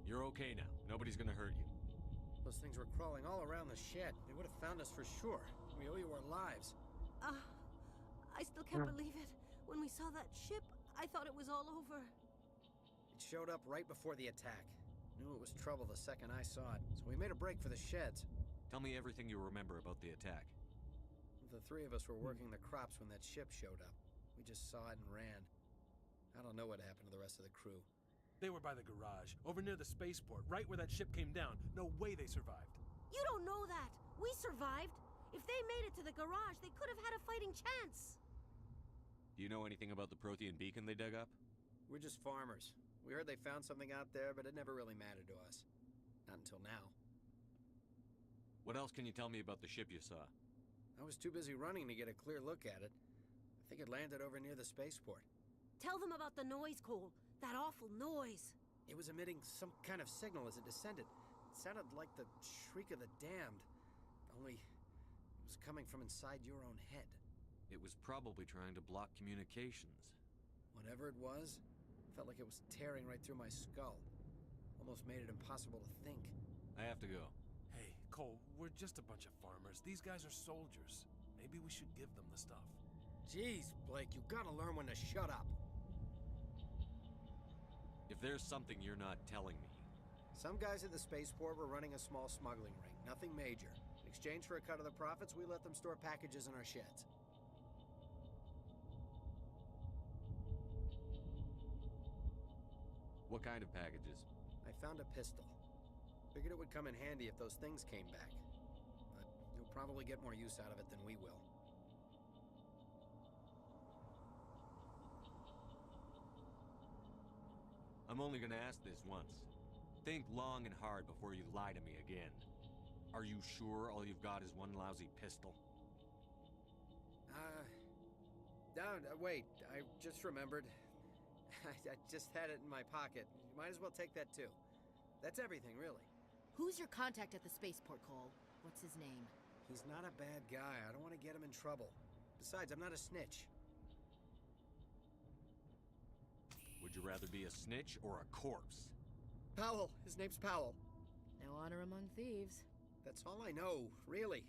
You're okay now. Nobody's gonna hurt you. Those things were crawling all around the shed. They would have found us for sure. We owe you our lives. I still can't believe it. When we saw that ship, I thought it was all over. It showed up right before the attack. Knew it was trouble the second I saw it, so we made a break for the sheds. Tell me everything you remember about the attack. The three of us were working the crops when that ship showed up. We just saw it and ran. I don't know what happened to the rest of the crew. They were by the garage, over near the spaceport, right where that ship came down. No way they survived. You don't know that. We survived. If they made it to the garage, they could have had a fighting chance. Do you know anything about the Prothean beacon they dug up? We're just farmers. We heard they found something out there, but it never really mattered to us. Not until now. What else can you tell me about the ship you saw? I was too busy running to get a clear look at it. I think it landed over near the spaceport. Tell them about the noise, Cole. That awful noise. It was emitting some kind of signal as it descended. It sounded like the shriek of the damned. Only it was coming from inside your own head. It was probably trying to block communications. Whatever it was, felt like it was tearing right through my skull. Almost made it impossible to think. I have to go. Hey, Cole, we're just a bunch of farmers. These guys are soldiers. Maybe we should give them the stuff. Jeez, Blake, you gotta learn when to shut up. If there's something you're not telling me... Some guys at the spaceport were running a small smuggling ring. Nothing major. In exchange for a cut of the profits, we let them store packages in our sheds. What kind of packages? I found a pistol. Figured it would come in handy if those things came back. But you'll probably get more use out of it than we will. I'm only gonna ask this once. Think long and hard before you lie to me again. Are you sure all you've got is one lousy pistol? Wait, I just remembered. I just had it in my pocket. You might as well take that too. That's everything, really. Who's your contact at the spaceport, Cole? What's his name? He's not a bad guy. I don't want to get him in trouble. Besides, I'm not a snitch. Would you rather be a snitch or a corpse? Powell. His name's Powell. No honor among thieves. That's all I know, really.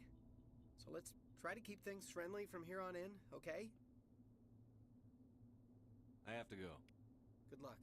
So let's try to keep things friendly from here on in, okay? I have to go. Good luck.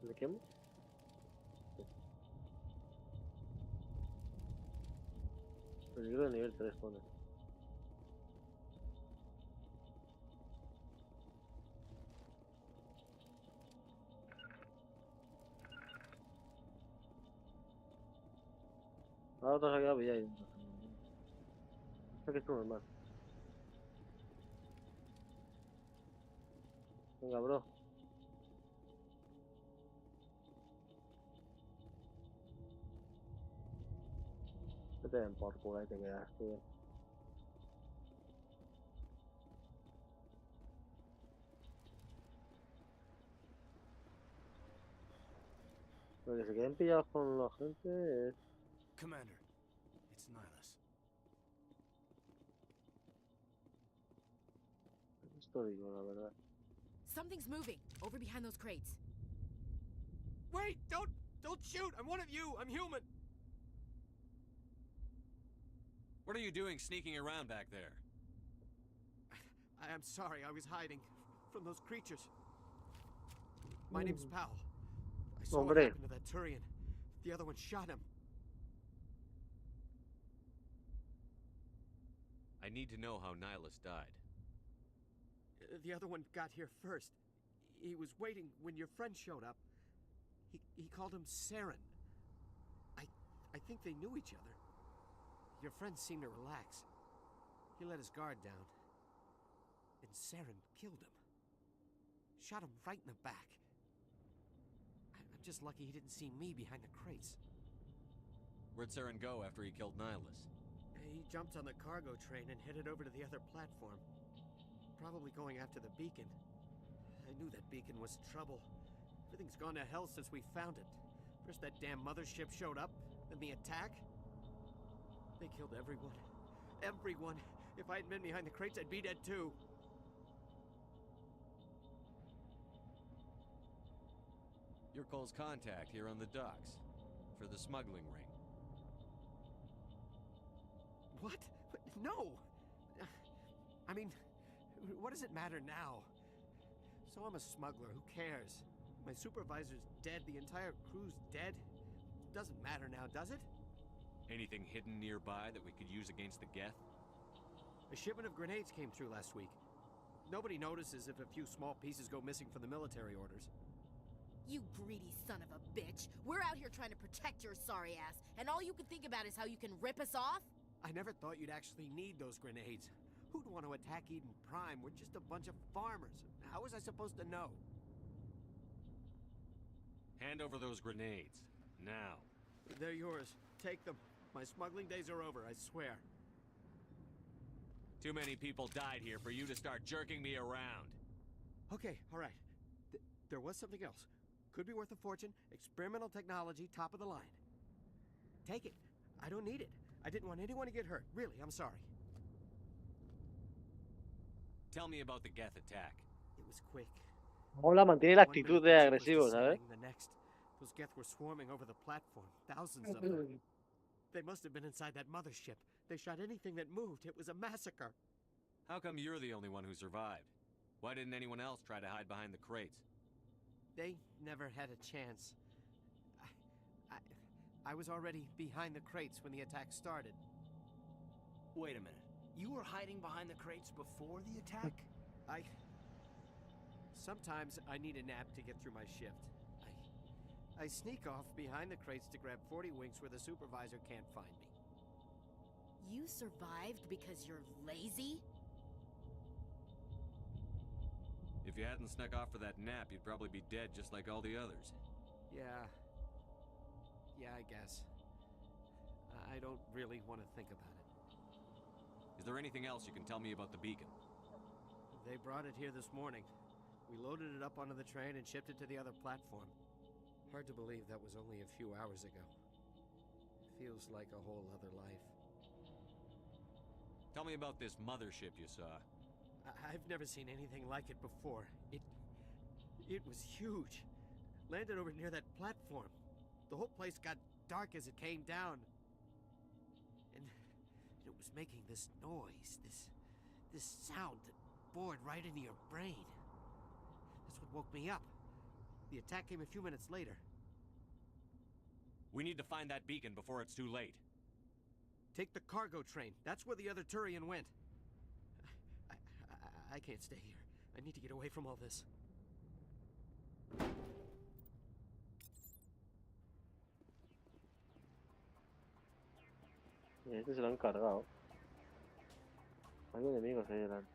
¿De qué? Peligro de nivel 3 pone. Ahora te has quedado pillado. Esto que es normal. Venga, bro. Que te den por culo y te quedas, tío. Lo que se queden pillados con la gente es... Commander, it's Nihilus. Esto digo, la verdad. Something's moving over behind those crates. Wait! Don't shoot! I'm one of you! I'm human! What are you doing sneaking around back there? I'm sorry, I was hiding from those creatures. My name's Powell. I saw what happened to that Turian. The other one shot him. I need to know how Nihilus died. The other one got here first. He was waiting when your friend showed up. He called him Saren. I think they knew each other. Your friend seemed to relax. He let his guard down. And Saren killed him. Shot him right in the back. I'm just lucky he didn't see me behind the crates. Where'd Saren go after he killed Nihilus? He jumped on the cargo train and headed over to the other platform. Probably going after the beacon. I knew that beacon was trouble. Everything's gone to hell since we found it. First that damn mothership showed up, then the attack. They killed everyone. Everyone. If I had been behind the crates, I'd be dead too. You're Cole's contact here on the docks. For the smuggling ring. What? No! I mean, what does it matter now? So I'm a smuggler, who cares? My supervisor's dead, the entire crew's dead. Doesn't matter now, does it? Anything hidden nearby that we could use against the Geth? A shipment of grenades came through last week. Nobody notices if a few small pieces go missing from the military orders. You greedy son of a bitch. We're out here trying to protect your sorry ass, and all you can think about is how you can rip us off? I never thought you'd actually need those grenades. Who'd want to attack Eden Prime? We're just a bunch of farmers. How was I supposed to know? Hand over those grenades. Now. They're yours. Take them. My smuggling days are over, I swear. Too many people died here for you to start jerking me around. Okay, all right. There was something else. Could be worth a fortune. Experimental technology, top of the line. Take it. I don't need it. I didn't want anyone to get hurt. Really, I'm sorry. Tell me about the Geth attack. It was quick. Mola, mantiene la actitud de agresivo, ¿sabes? The next, those Geth were swarming over the platform. Thousands of them. They must have been inside that mothership. They shot anything that moved. It was a massacre. How come you're the only one who survived? Why didn't anyone else try to hide behind the crates? They never had a chance. I was already behind the crates when the attack started. Wait a minute. You were hiding behind the crates before the attack? Sometimes I need a nap to get through my shift. I sneak off behind the crates to grab 40 winks where the supervisor can't find me. You survived because you're lazy? If you hadn't snuck off for that nap, you'd probably be dead just like all the others. Yeah, I guess. I don't really want to think about it. Is there anything else you can tell me about the beacon? They brought it here this morning. We loaded it up onto the train and shipped it to the other platform. Hard to believe that was only a few hours ago. Feels like a whole other life. Tell me about this mothership you saw. I've never seen anything like it before. It was huge. Landed over near that platform. The whole place got dark as it came down. And it was making this noise, this sound that bored right into your brain. That's what woke me up. The attack came a few minutes later. We need to find that beacon before it's too late. Take the cargo train. That's where the other Turian went. I can't stay here. I need to get away from all this. Este se lo han cargado. Hay enemigos ahí delante.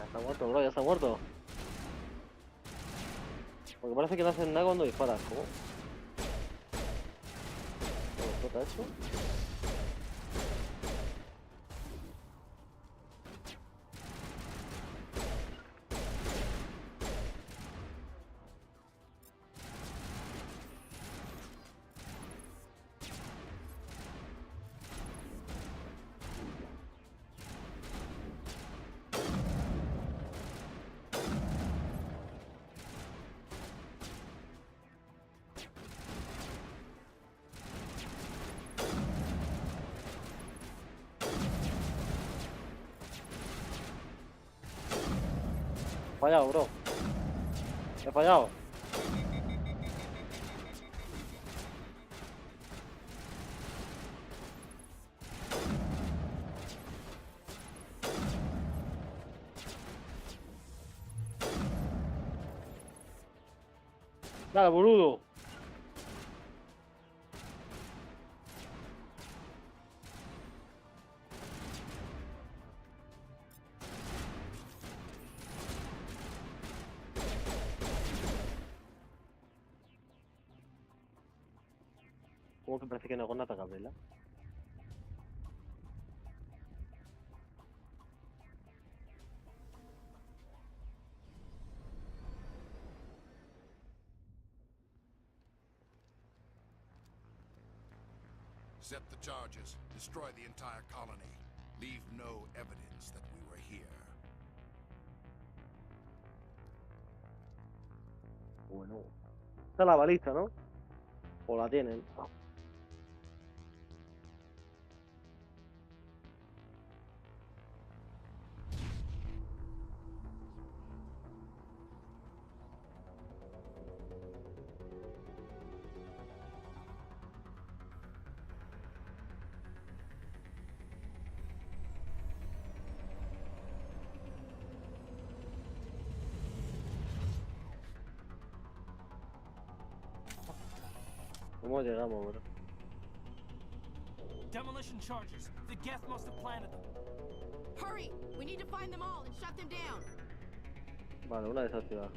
Está muerto, bro, ya está muerto. Porque parece que no hacen nada cuando disparas. ¿Cómo? ¿Cómo está eso? He fallado, bro. He fallado. Dale, boludo. ¿Cómo que parece que no con nada, Gabriela? Set the charges. Destroy the entire colony. Leave no evidence that we were here. Bueno. Está la baliza, ¿no? O la tienen. ¿Cómo llegamos, bro? Demolition charges. The Geth must have planted them. Hurry! We need to find them all and shut them down. Vale, una desactivada.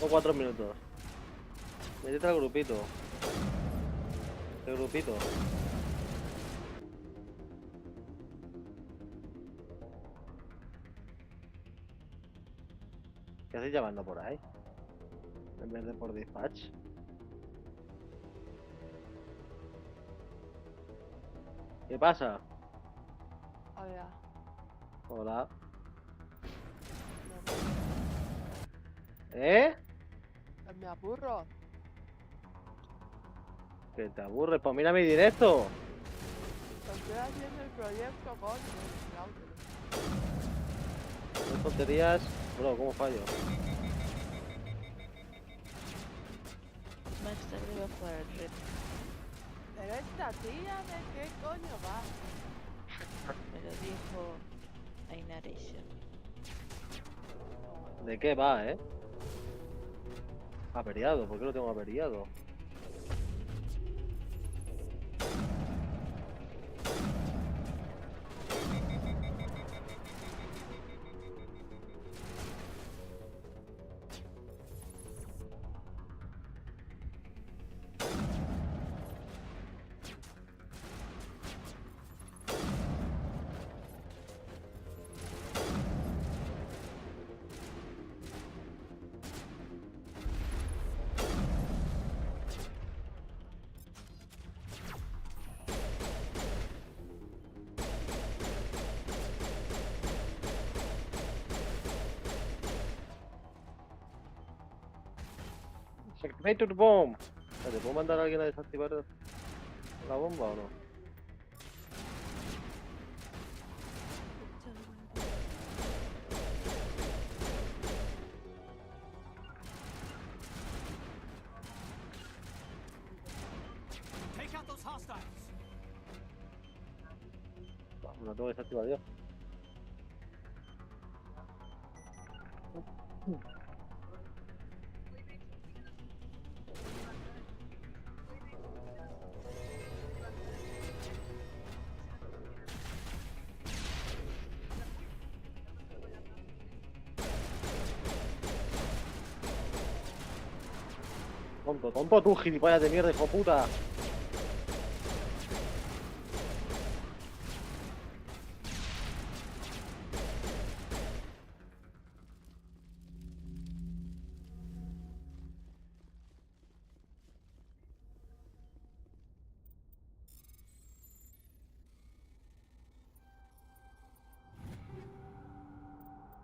O 4 minutos. Métete al grupito. El grupito. ¿Qué haces llamando por ahí? En vez de por dispatch. ¿Qué pasa? Hola. Hola. ¿Eh? Me aburro. ¿Que te aburres? Pues mira mi directo. Estoy haciendo el proyecto, coño. No tonterías. Bro, ¿cómo fallo? Más tarde va a jugar al red. Pero esta tía, ¿de qué coño va? Me lo dijo Ainaresha. ¿De qué va, eh? Averiado, ¿por qué lo tengo averiado? Activator bomb. ¿Te puedo mandar a alguien a desactivar la bomba o no? Take out those hostiles. No tengo que desactivar yo. Tonto, tonto tú, gilipollas de mierda, hijo puta.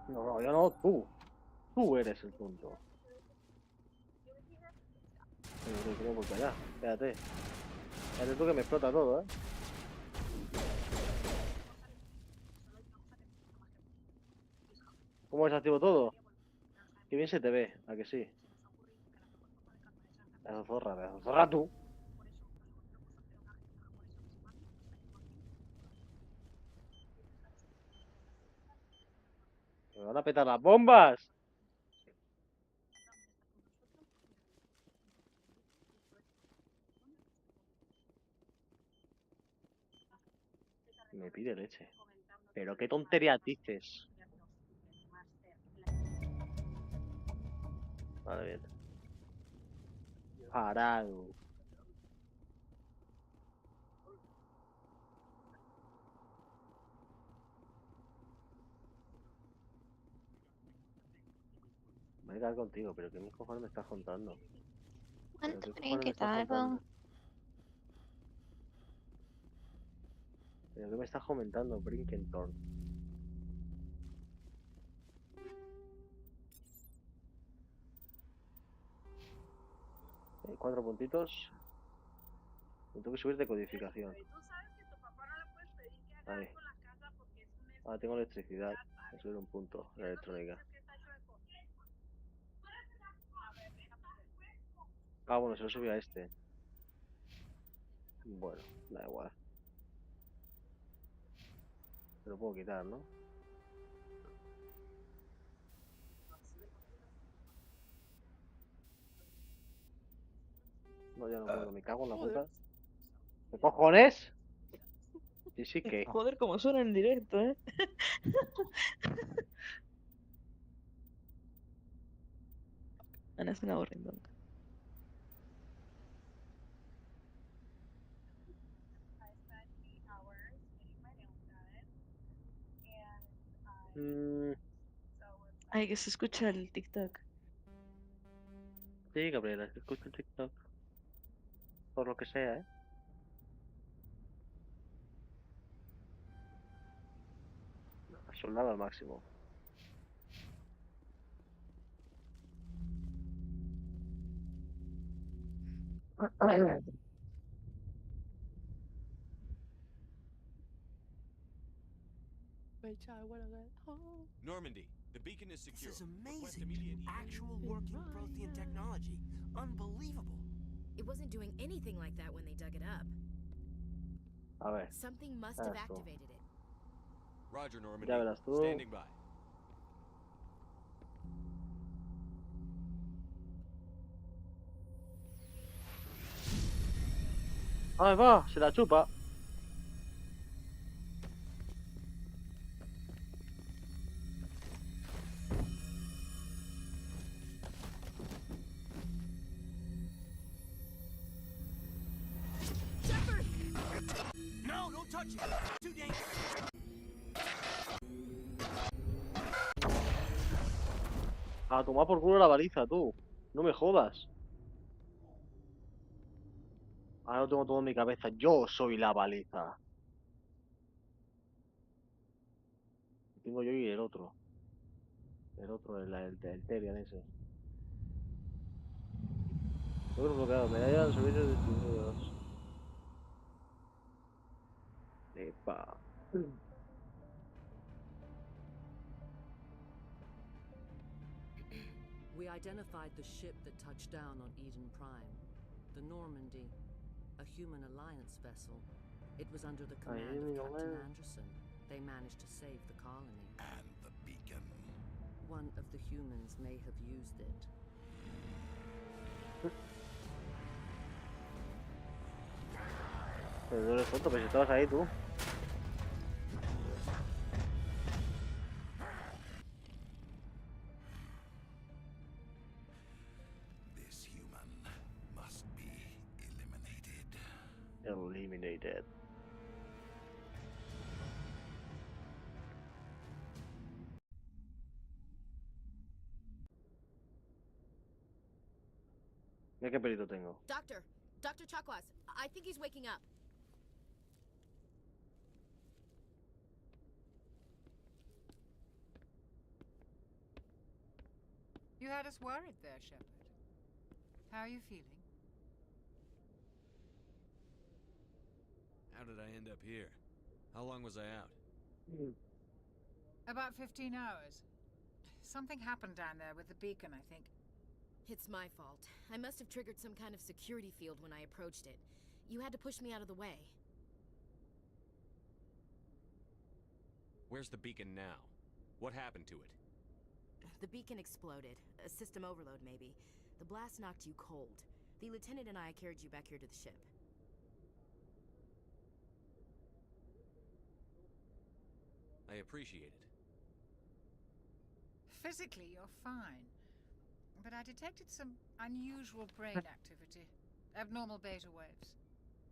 No, no, yo no, tú. Tú eres el tonto. Creo por allá. Espérate. Espérate tú que me explota todo, ¿eh? ¿Cómo desactivo todo? Qué bien se te ve, ¿a que sí? Pedazo zorra tú. ¿Me van a petar las bombas? Me pide leche. Pero qué tontería dices. Vale, bien. Parado. Me voy a quedar contigo, pero ¿qué mis cojones me estás contando? ¿Pero qué cojones me estás contando? ¿Pero qué me estás comentando, Brinkentorn? 4 puntitos. Me tengo que subir de codificación. Ahí. Ah, tengo electricidad. Voy a subir un punto en electrónica. Ah, bueno, se lo subí a este. Bueno, da igual. Se lo puedo quitar, ¿no? No, ya no puedo. Me cago en la puta. ¿Qué cojones? Sí, sí que. Joder, como suena en directo, ¿eh? Ana es una aburrindonga. Ay, que se escucha el TikTok. Sí, Gabriela, es que escucho el TikTok. Por lo que sea, ¿eh? Soldado al máximo. Bitch, I wanna get home. Normandy, the beacon is secure. This is Request amazing. immediate Actual working Prothean technology. Unbelievable. It wasn't doing anything like that when they dug it up. A ver. Something must have Eso. activated it. Roger, Normandy. Ya verás tú. Standing by. ¡Ahí va! ¡Se la chupa! No, don't touch it. Too dangerous. A tomar por culo la baliza, tú. No me jodas. Ahora lo tengo todo en mi cabeza. Yo soy la baliza. Tengo yo y el otro. El otro, el Terian ese. Logro bloqueado. Medalla de servicios distinguidos. Epa. We identified the ship that touched down on Eden Prime. The Normandy. A human alliance vessel. It was under the command of Captain Anderson. They managed to save the colony. And the beacon. One of the humans may have used it. Pero no eres tonto, pero si estabas ahí tú. This human must be eliminated. Eliminated. Mira qué pelito tengo. Dr. Chakwas, I think he's waking up. You had us worried there, Shepard. How are you feeling? How did I end up here? How long was I out? About 15 hours. Something happened down there with the beacon, I think. It's my fault. I must have triggered some kind of security field when I approached it. You had to push me out of the way. Where's the beacon now? What happened to it? The beacon exploded. A system overload, maybe. The blast knocked you cold. The lieutenant and I carried you back here to the ship. I appreciate it. Physically, you're fine. But I detected some unusual brain activity. Abnormal beta waves.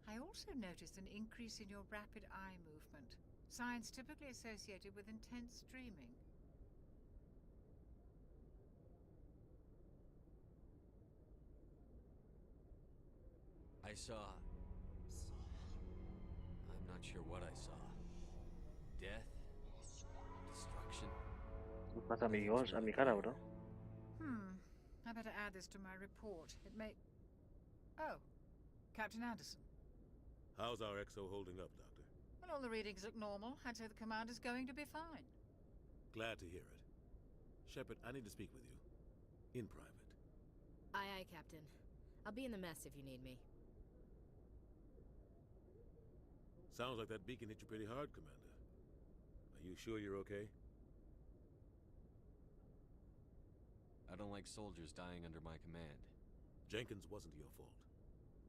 I also noticed an increase in your rapid eye movement. Signs typically associated with intense dreaming. I saw... I'm not sure what I saw. Death? Destruction? Más amigos, a mi cara, bro. I better add this to my report. It may... Oh, Captain Anderson. How's our XO holding up, Doctor? Well, all the readings look normal. I'd say the commander's going to be fine. Glad to hear it. Shepard, I need to speak with you. In private. Aye, Captain. I'll be in the mess if you need me. Sounds like that beacon hit you pretty hard, Commander. Are you sure you're okay? I don't like soldiers dying under my command. Jenkins wasn't your fault.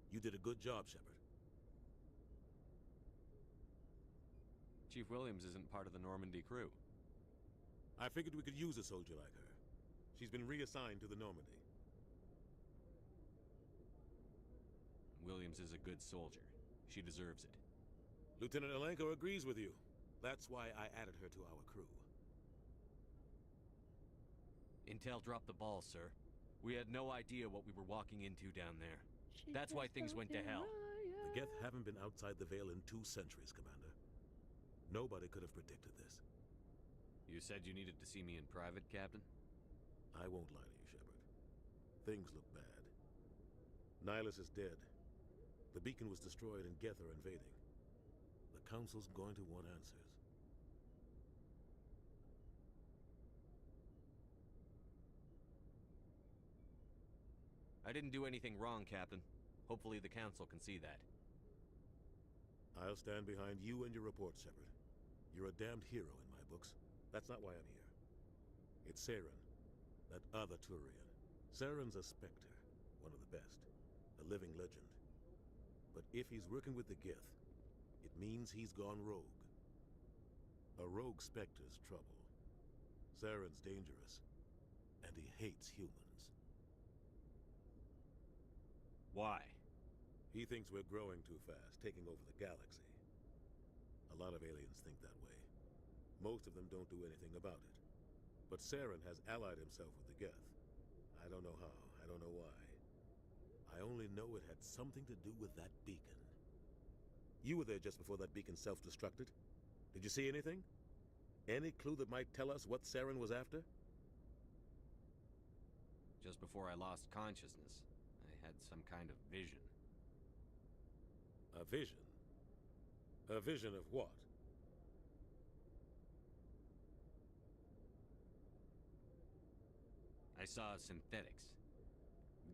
You did a good job, Shepard. Chief Williams isn't part of the Normandy crew. I figured we could use a soldier like her. She's been reassigned to the Normandy. Williams is a good soldier. She deserves it. Lieutenant Alenko agrees with you. That's why I added her to our crew. Intel dropped the ball, sir. We had no idea what we were walking into down there. That's why things went to hell. The Geth haven't been outside the Veil in 2 centuries, Commander. Nobody could have predicted this. You said you needed to see me in private, Captain? I won't lie to you, Shepard. Things look bad. Nihilus is dead. The beacon was destroyed and Geth are invading. The Council's going to want answers. I didn't do anything wrong, Captain. Hopefully the Council can see that. I'll stand behind you and your report, Shepard. You're a damned hero in my books. That's not why I'm here. It's Saren, that other Turian. Saren's a Spectre, one of the best, a living legend. But if he's working with the Geth, it means he's gone rogue. A rogue Spectre's trouble. Saren's dangerous, and he hates humans. Why? He thinks we're growing too fast, taking over the galaxy. A lot of aliens think that way. Most of them don't do anything about it. But Saren has allied himself with the Geth. I don't know how, I don't know why. I only know it had something to do with that beacon. You were there just before that beacon self-destructed. Did you see anything? Any clue that might tell us what Saren was after? Just before I lost consciousness, I had some kind of vision. A vision? A vision of what? I saw synthetics.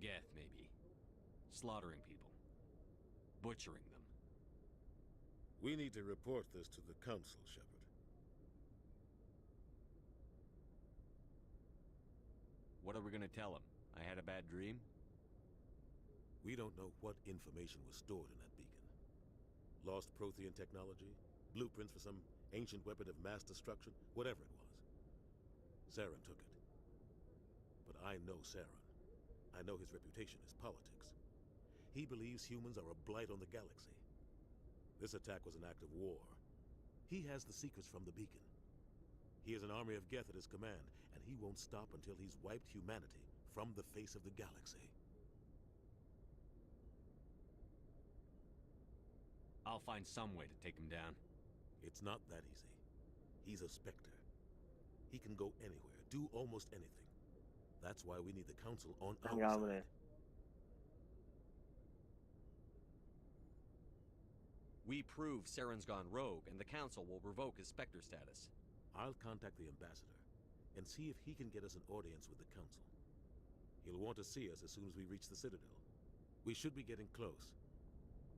Geth, maybe. Slaughtering people. Butchering them. We need to report this to the Council, Shepard. What are we gonna tell them? I had a bad dream? We don't know what information was stored in that beacon. Lost Prothean technology? Blueprints for some ancient weapon of mass destruction? Whatever it was. Saren took it. But I know Saren. I know his reputation is politics. He believes humans are a blight on the galaxy. This attack was an act of war. He has the secrets from the beacon. He has an army of Geth at his command, and he won't stop until he's wiped humanity from the face of the galaxy. I'll find some way to take him down. It's not that easy. He's a Spectre. He can go anywhere, do almost anything. That's why we need the Council on our side. We prove Saren's gone rogue, and the Council will revoke his Spectre status. I'll contact the Ambassador, and see if he can get us an audience with the Council. He'll want to see us as soon as we reach the Citadel. We should be getting close.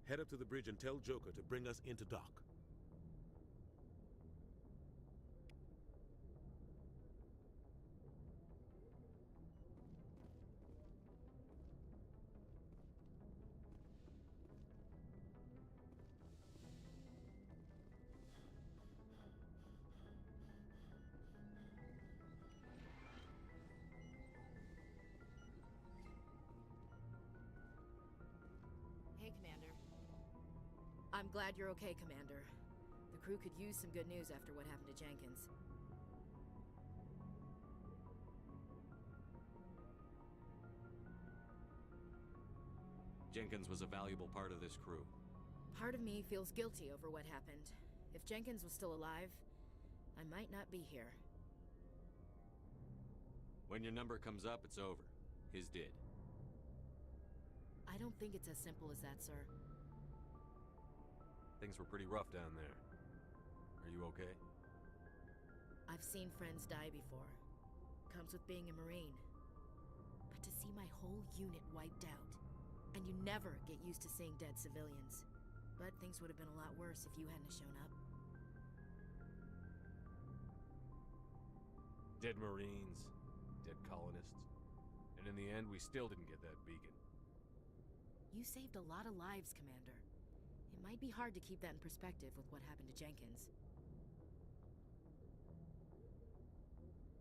Head up to the bridge and tell Joker to bring us into dock. Hey, Commander. I'm glad you're okay, Commander. The crew could use some good news after what happened to Jenkins. Jenkins was a valuable part of this crew. Part of me feels guilty over what happened. If Jenkins was still alive, I might not be here. When your number comes up, it's over. His did. I don't think it's as simple as that, sir. Things were pretty rough down there. Are you okay? I've seen friends die before. Comes with being a Marine. But to see my whole unit wiped out, and you never get used to seeing dead civilians. But things would have been a lot worse if you hadn't shown up. Dead Marines, dead colonists. And in the end, we still didn't get that beacon. You saved a lot of lives, Commander. It might be hard to keep that in perspective with what happened to Jenkins.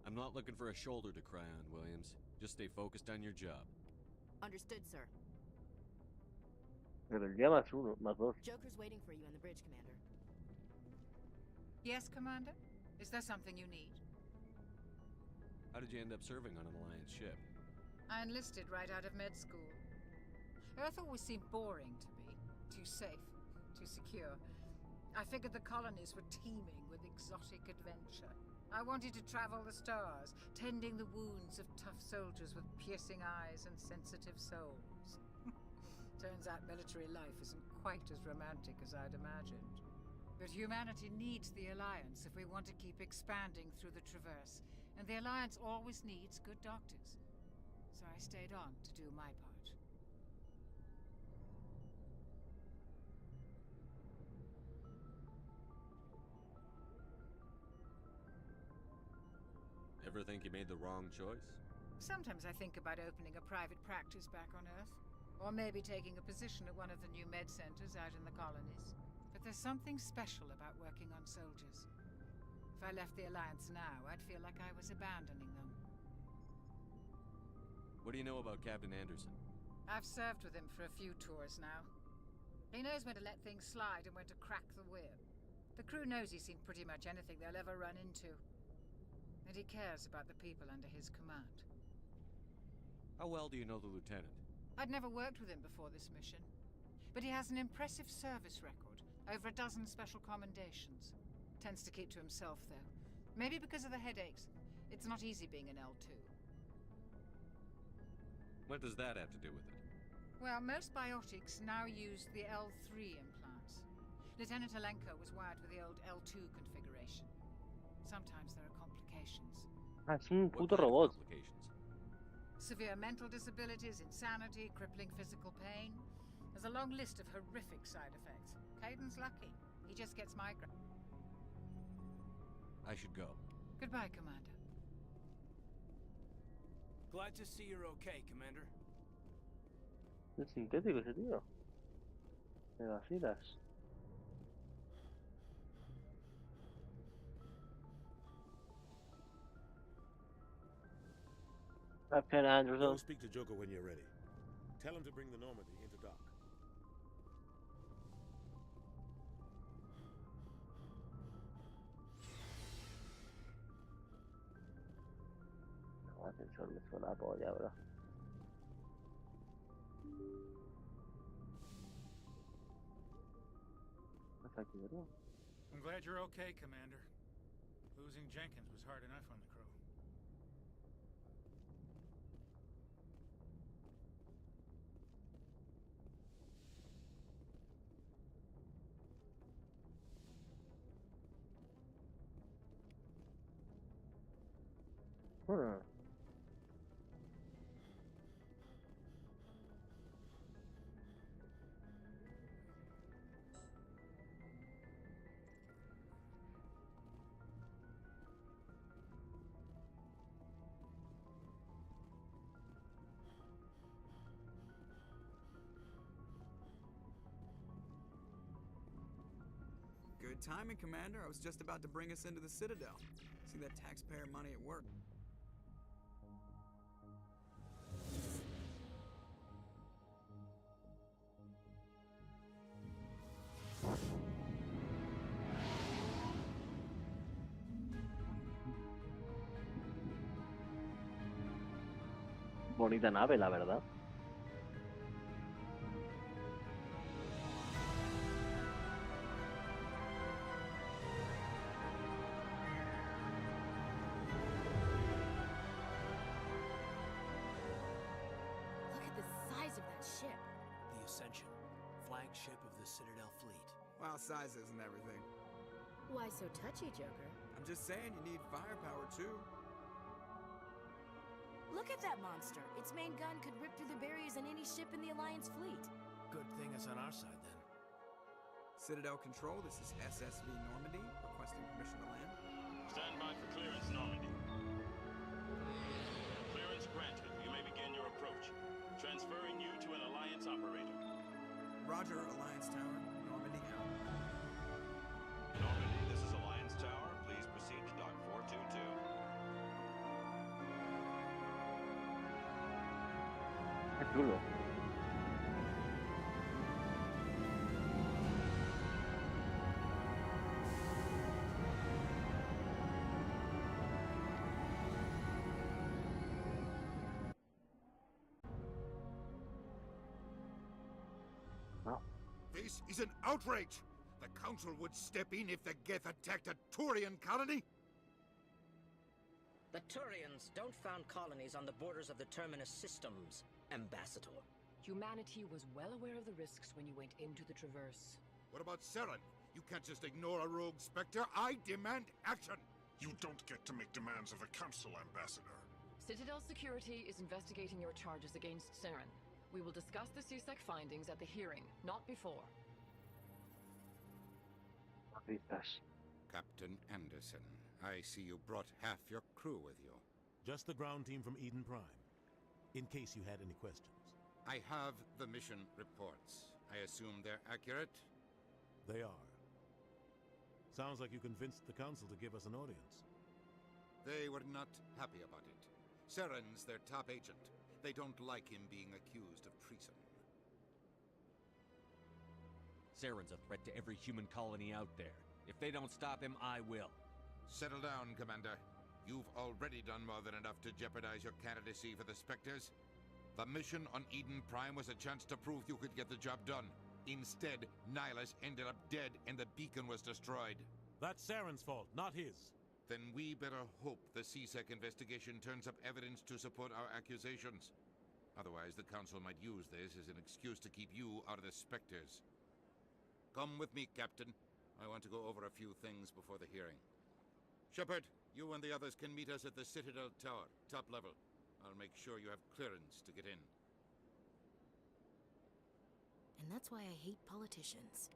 I'm not looking for a shoulder to cry on, Williams. Just stay focused on your job. Understood, sir. Pero el día +1, +2. Joker's waiting for you on the bridge, Commander. Yes, Commander? Is there something you need? How did you end up serving on an Alliance ship? I enlisted right out of med school. Earth always seemed boring to me. Too safe, too secure. I figured the colonies were teeming with exotic adventure. I wanted to travel the stars, tending the wounds of tough soldiers with piercing eyes and sensitive souls. Turns out military life isn't quite as romantic as I'd imagined. But humanity needs the Alliance if we want to keep expanding through the Traverse, and the Alliance always needs good doctors. So I stayed on to do my part. Ever think you made the wrong choice? Sometimes I think about opening a private practice back on Earth. Or maybe taking a position at one of the new med centers out in the colonies. But there's something special about working on soldiers. If I left the Alliance now, I'd feel like I was abandoning them. What do you know about Captain Anderson? I've served with him for a few tours now. He knows when to let things slide and when to crack the whip. The crew knows he's seen pretty much anything they'll ever run into. And he cares about the people under his command. How well do you know the lieutenant? I'd never worked with him before this mission. But he has an impressive service record. Over 12 special commendations. Tends to keep to himself, though. Maybe because of the headaches. It's not easy being an L2. What does that have to do with it? Well, most biotics now use the L3 implants. Lieutenant Alenko was wired with the old L2 configuration. Sometimes there are complications. Es un puto robot. Severe mental disabilities, insanity, crippling physical pain. There's a long list of horrific side effects. Kaiden's lucky. He just gets migraine. I should go. Goodbye, Commander. Glad to see you're okay, Commander. Es sintético ese tío. Me vacilas. Captain Anderson. Go speak to Joker when you're ready. Tell him to bring the Normandy into dock. No, ascensor me suena a polla, bro. Hasta aquí, bro. I'm glad you're okay, Commander. Losing Jenkins was hard enough on the crew. Good timing, Commander. I was just about to bring us into the Citadel. See that taxpayer money at work. Bonita nave, la verdad. Flagship of the Citadel fleet. Well, size isn't everything. Why so touchy, Joker? I'm just saying you need firepower, too. Look at that monster. Its main gun could rip through the barriers in any ship in the Alliance fleet. Good thing it's on our side, then. Citadel Control, this is SSV Normandy, requesting permission to land. Stand by for clearance, Normandy. Clearance granted. You may begin your approach. Transferring you to an Alliance operator. Roger, Alliance Tower. Normandy out. Normandy, this is Alliance Tower. Please proceed to Dock 422. Qué chulo. This is an outrage! The Council would step in if the Geth attacked a Turian colony? The Turians don't found colonies on the borders of the Terminus systems, Ambassador. Humanity was well aware of the risks when you went into the Traverse. What about Seren? You can't just ignore a rogue Spectre. I demand action! You don't get to make demands of the Council, Ambassador. Citadel Security is investigating your charges against Seren. We will discuss the CSEC findings at the hearing, not before. Captain Anderson, I see you brought half your crew with you. Just the ground team from Eden Prime, in case you had any questions. I have the mission reports. I assume they're accurate? They are. Sounds like you convinced the Council to give us an audience. They were not happy about it. Seren's their top agent. They don't like him being accused of treason. Seren's a threat to every human colony out there. If they don't stop him, I will. Settle down, Commander. You've already done more than enough to jeopardize your candidacy for the Spectres. The mission on Eden Prime was a chance to prove you could get the job done. Instead, Nihilus ended up dead and the beacon was destroyed. That's Seren's fault, not his. Then we better hope the CSEC investigation turns up evidence to support our accusations. Otherwise, the Council might use this as an excuse to keep you out of the Spectres. Come with me, Captain. I want to go over a few things before the hearing. Shepard, you and the others can meet us at the Citadel Tower, top level. I'll make sure you have clearance to get in. And that's why I hate politicians.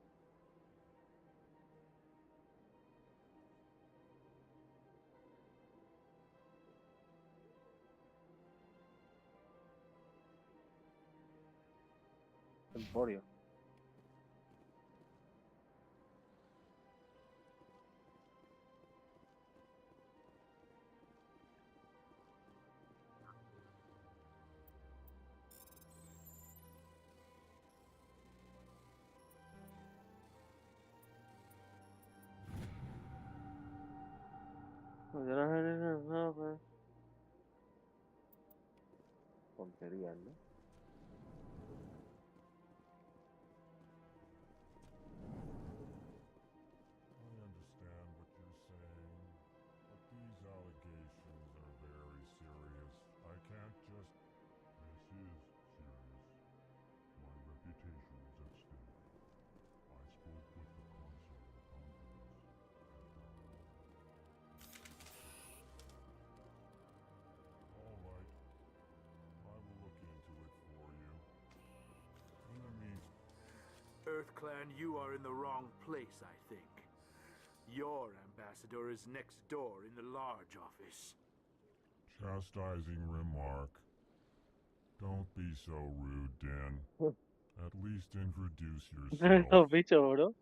Emporio. Tonterías, ¿no? I understand what you're saying, but these allegations are very serious. I can't just... This is serious. My reputation is at stake. I spoke with the Council about this. All right. I will look into it for you. Enemy. EarthClan, you are in the wrong place, I think. Your ambassador is next door in the large office. Chastising remark. Don't be so rude, Din. At least introduce yourself. No, bicho, bro.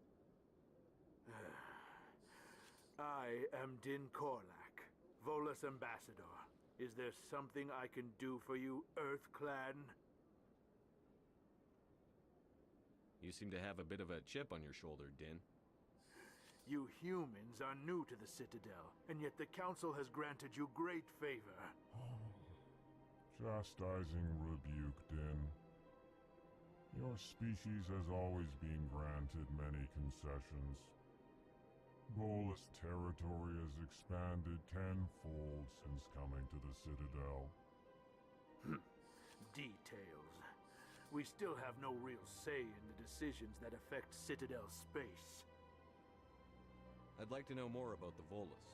I am Din Korlak, Volus ambassador. Is there something I can do for you, EarthClan? You seem to have a bit of a chip on your shoulder, Din. You humans are new to the Citadel, and yet the Council has granted you great favor. Chastising rebuke, Din. Your species has always been granted many concessions. Volus territory has expanded tenfold since coming to the Citadel. Details. We still have no real say in the decisions that affect Citadel space. I'd like to know more about the Volus.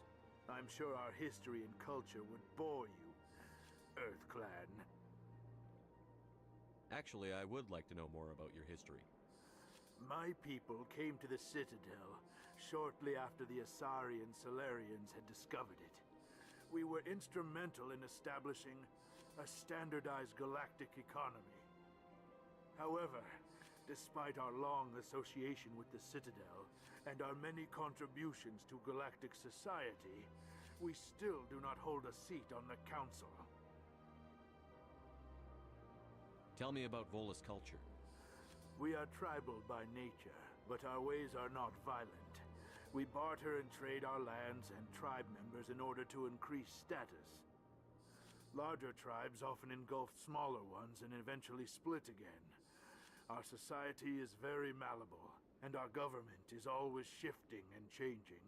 I'm sure our history and culture would bore you, EarthClan. Actually, I would like to know more about your history. My people came to the Citadel shortly after the Asari and Solarians had discovered it. We were instrumental in establishing a standardized galactic economy. However, despite our long association with the Citadel and our many contributions to galactic society, we still do not hold a seat on the Council. Tell me about Volus culture. We are tribal by nature, but our ways are not violent. We barter and trade our lands and tribe members in order to increase status. Larger tribes often engulf smaller ones and eventually split again. Our society is very malleable, and our government is always shifting and changing.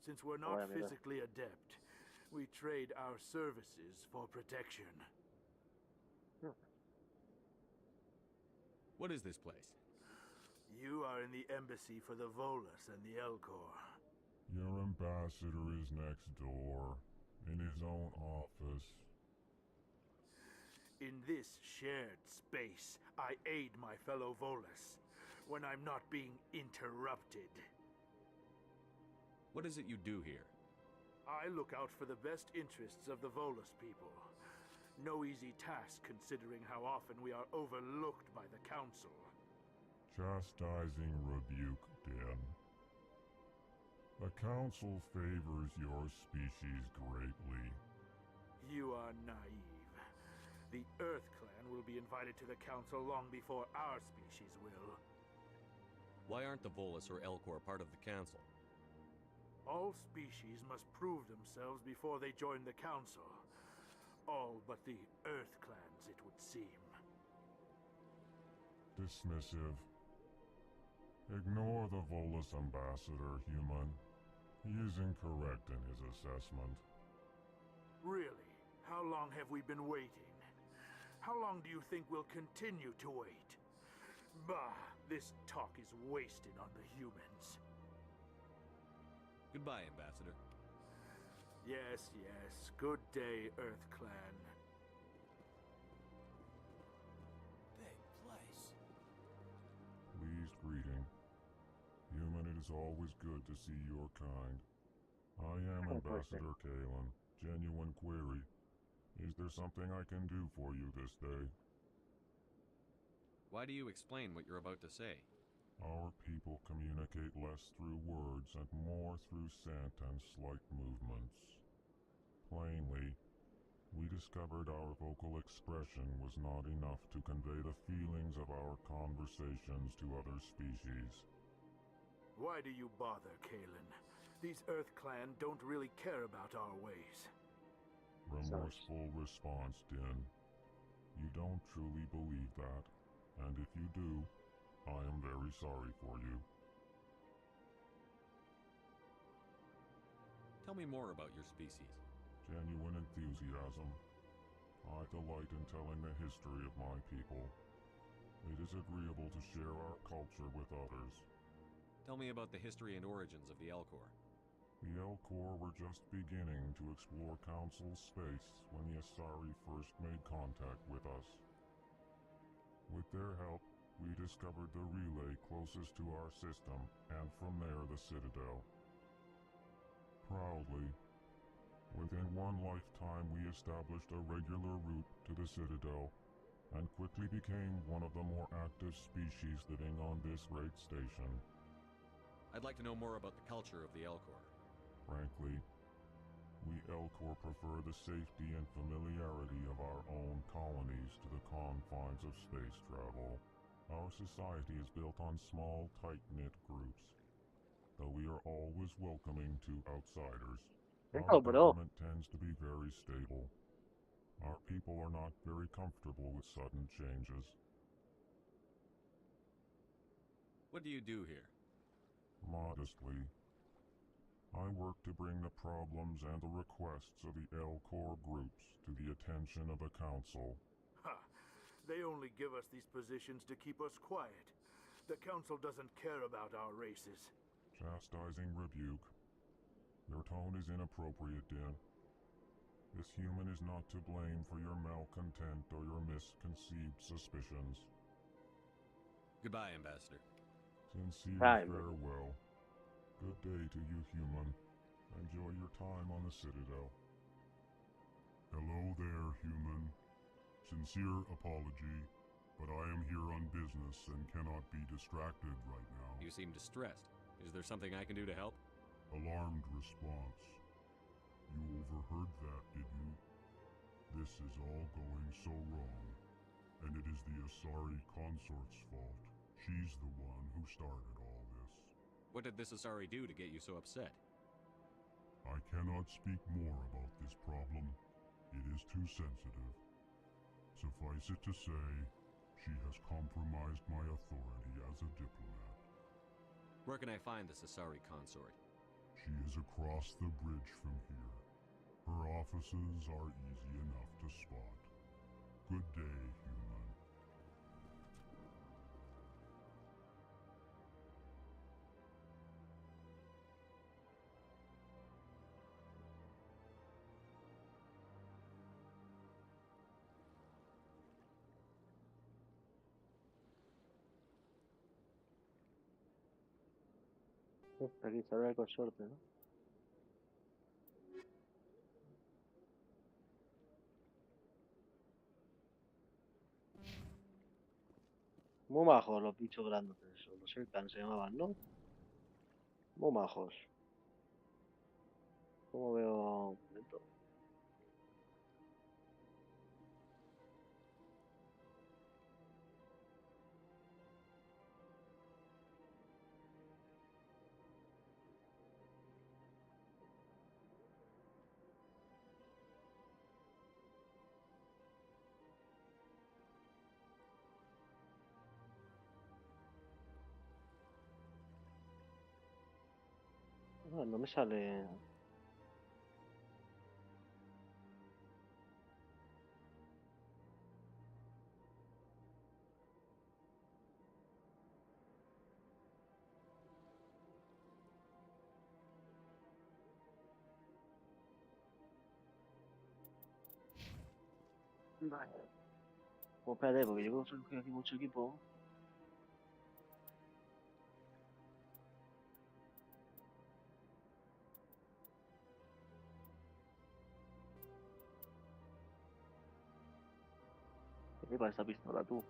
Since we're not physically adept, we trade our services for protection. What is this place? You are in the embassy for the Volus and the Elcor. Your ambassador is next door, in his own office. In this shared space, I aid my fellow Volus when I'm not being interrupted. What is it you do here? I look out for the best interests of the Volus people. No easy task considering how often we are overlooked by the Council. Chastising rebuke, Din. The Council favors your species greatly. You are naive. The Earth Clan will be invited to the Council long before our species will. Why aren't the Volus or Elcor part of the Council? All species must prove themselves before they join the Council. All but the Earth Clans, it would seem. Dismissive. Ignore the Volus ambassador, human. He is incorrect in his assessment. Really? How long have we been waiting? How long do you think we'll continue to wait? Bah, this talk is wasted on the humans. Goodbye, Ambassador. Yes, yes. Good day, Earth Clan. Big place. Pleased greeting. Human, it is always good to see your kind. I am Ambassador Kalen. Genuine query. Is there something I can do for you this day? Why do you explain what you're about to say? Our people communicate less through words and more through scent and slight movements. Plainly, we discovered our vocal expression was not enough to convey the feelings of our conversations to other species. Why do you bother, Kalen? These Earth Clan don't really care about our ways. Remorseful response, Din. You don't truly believe that, and if you do, I am very sorry for you. Tell me more about your species. Genuine enthusiasm. I delight in telling the history of my people. It is agreeable to share our culture with others. Tell me about the history and origins of the Elcor. The Elcor were just beginning to explore Council space when the Asari first made contact with us. With their help, we discovered the relay closest to our system, and from there the Citadel. Proudly, within one lifetime we established a regular route to the Citadel, and quickly became one of the more active species living on this great station. I'd like to know more about the culture of the Elcor. Frankly, we Elcor prefer the safety and familiarity of our own colonies to the confines of space travel. Our society is built on small, tight-knit groups. Though we are always welcoming to outsiders, our government tends to be very stable. Our people are not very comfortable with sudden changes. What do you do here? Modestly, I work to bring the problems and the requests of the Elcor groups to the attention of the Council. Ha! They only give us these positions to keep us quiet. The Council doesn't care about our races. Chastising rebuke. Your tone is inappropriate, Din. This human is not to blame for your malcontent or your misconceived suspicions. Goodbye, Ambassador. Sincere farewell. Good day to you, human. Enjoy your time on the Citadel. Hello there, human. Sincere apology, but I am here on business and cannot be distracted right now. You seem distressed. Is there something I can do to help? Alarmed response. You overheard that, did you? This is all going so wrong, and it is the Asari consort's fault. She's the one who started all this. What did this Asari do to get you so upset? I cannot speak more about this problem. It is too sensitive. Suffice it to say, She has compromised my authority as a diplomat. Where can I find the Asari consort? She is across the bridge from here. Her offices are easy enough to spot. Good day, human. Aquí sale el consorte, ¿no? Muy majos los bichos grandes, eso, los Elkan se llamaban, ¿no? Muy majos. ¿Cómo veo? Un momento. Ah, no me sale. Vale. Pues espérate, porque yo creo que aquí mucho equipo. ¿Qué te pasa esa pistola, tú?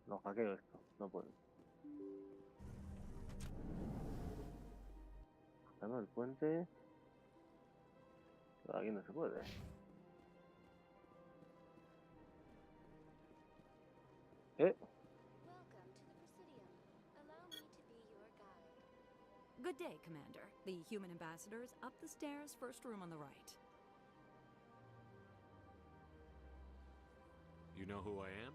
No hackeo esto, no puedo. Buscando el puente. Pero aquí no se puede. Good day, Commander. The human ambassador is up the stairs, first room on the right. You know who I am?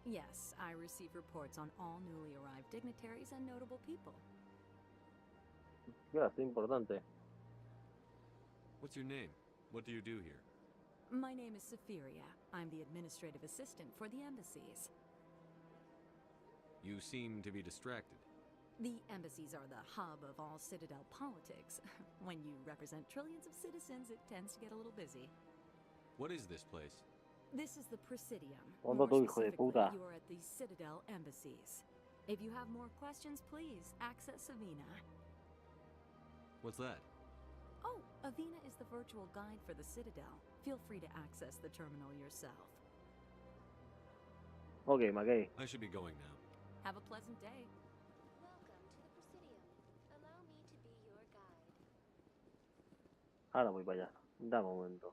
Yes, I receive reports on all newly arrived dignitaries and notable people. Ya, es importante. What's your name? What do you do here? My name is Safiria. I'm the administrative assistant for the embassies. You seem to be distracted. The embassies are the hub of all Citadel politics. When you represent trillions of citizens, it tends to get a little busy. What is this place? This is the Presidium. ¿Cuándo More tú, hijo de specifically, puta? you're at the Citadel embassies. If you have more questions, please access Avina. What's that? Oh, Avina is the virtual guide for the Citadel. Feel free to access the terminal yourself. Ok, Mackey. I should be going now. Have a pleasant day. Ahora voy para allá. Dame un momento.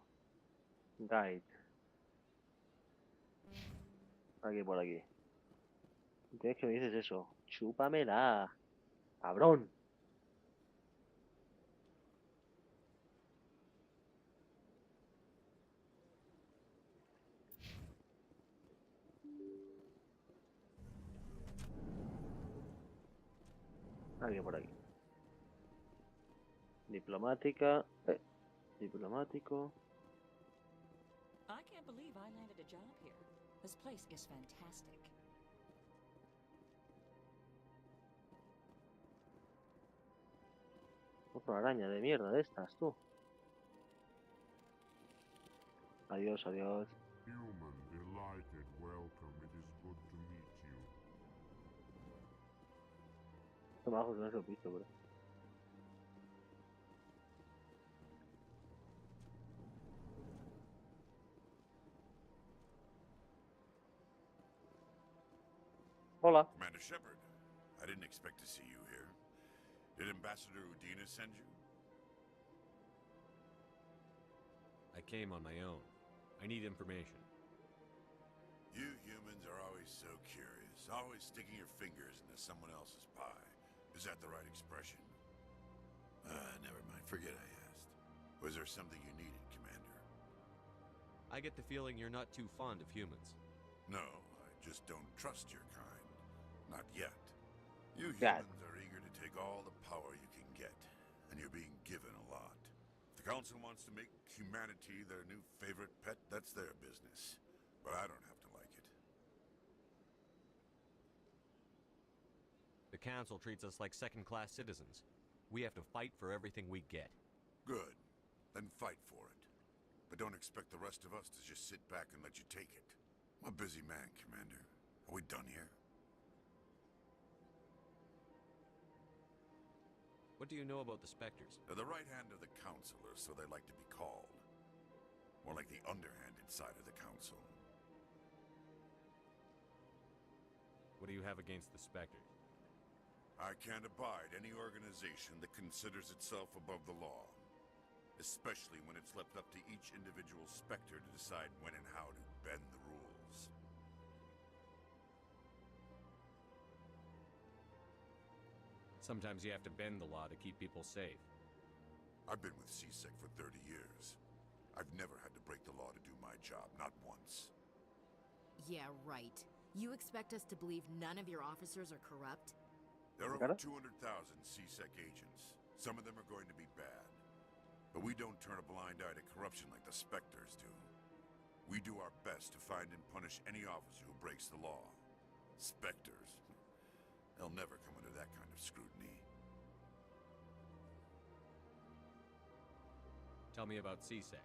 Guide. Aquí por aquí. ¿Qué me dices eso? Chúpamela. Cabrón. Aquí por aquí. Diplomática. Diplomático. I can't believe I landed a job here. This place is fantastic. Otra araña de mierda de estas, tú. Adiós, adiós. Human, delighted, welcome. It is good to meet you. Abajo no se visto, bro. Hola. Commander Shepard, I didn't expect to see you here. Did Ambassador Udina send you? I came on my own. I need information. You humans are always so curious, always sticking your fingers into someone else's pie. Is that the right expression? Never mind. Forget I asked. Was there something you needed, Commander? I get the feeling you're not too fond of humans. No, I just don't trust your kind. Not yet. You humans are eager to take all the power you can get, and you're being given a lot. If the Council wants to make humanity their new favorite pet, that's their business. But I don't have to like it. The Council treats us like second-class citizens. We have to fight for everything we get. Good. Then fight for it. But don't expect the rest of us to just sit back and let you take it. I'm a busy man, Commander. Are we done here? What do you know about the Spectres? They're the right hand of the Council, or so they like to be called. More like the underhanded side of the Council. What do you have against the Spectres? I can't abide any organization that considers itself above the law. Especially when it's left up to each individual Spectre to decide when and how to bend the rules. Sometimes you have to bend the law to keep people safe. I've been with CSEC for 30 years. I've never had to break the law to do my job, not once. Yeah, right. You expect us to believe none of your officers are corrupt? There are over 200,000 CSEC agents. Some of them are going to be bad. But we don't turn a blind eye to corruption like the Spectres do. We do our best to find and punish any officer who breaks the law. Spectres. They'll never come under that kind of scrutiny. Tell me about CSEC.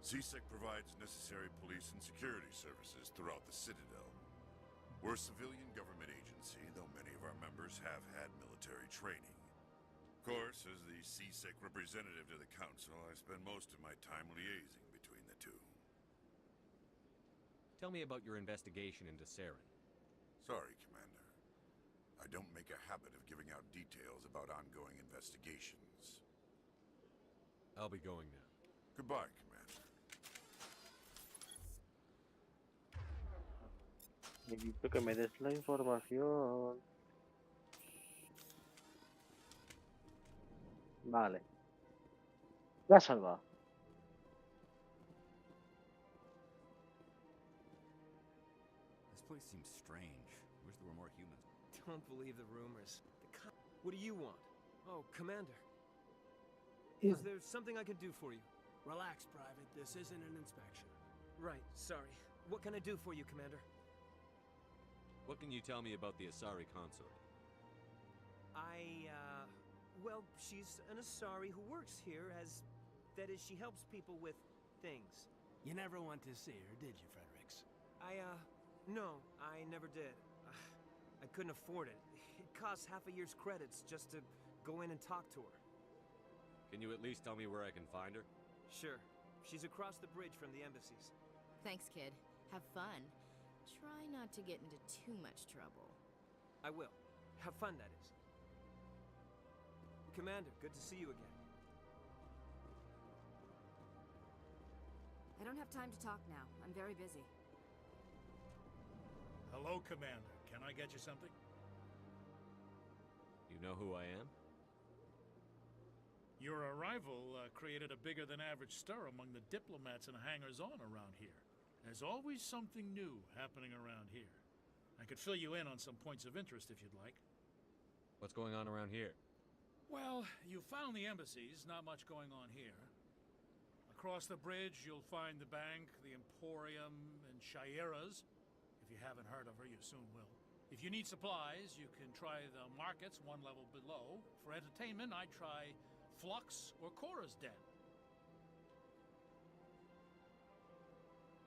CSEC provides necessary police and security services throughout the Citadel. We're a civilian government agency, though many of our members have had military training. Of course, as the CSEC representative to the Council, I spend most of my time liaising between the two. Tell me about your investigation into Saren. Sorry, Commander. I don't make a habit of giving out details about ongoing investigations. I'll be going now. Goodbye, Commander. Necesito que me des la información. Vale. Ya salva. This place seems strange. Wish there were more humans. Don't believe the rumors. What do you want? Oh, Commander. Is there something I can do for you? Relax, Private. This isn't an inspection. Right, sorry. What can I do for you, Commander? What can you tell me about the Asari consort? Well, she's an Asari who works here as... That is, she helps people with things. You never went to see her, did you, Fredericks? No, I never did. I couldn't afford it. It costs half a year's credits just to go in and talk to her. Can you at least tell me where I can find her? Sure. She's across the bridge from the embassies. Thanks, kid. Have fun. Try not to get into too much trouble. I will. Have fun, that is. Commander, good to see you again. I don't have time to talk now. I'm very busy. Hello, Commander. Can I get you something? You know who I am? Your arrival created a bigger-than-average stir among the diplomats and hangers-on around here. There's always something new happening around here. I could fill you in on some points of interest if you'd like. What's going on around here? Well, you found the embassies, not much going on here. Across the bridge, you'll find the bank, the Emporium, and Shaira's. If you haven't heard of her, you soon will. If you need supplies, you can try the markets one level below. For entertainment, I'd try Flux or Cora's Den.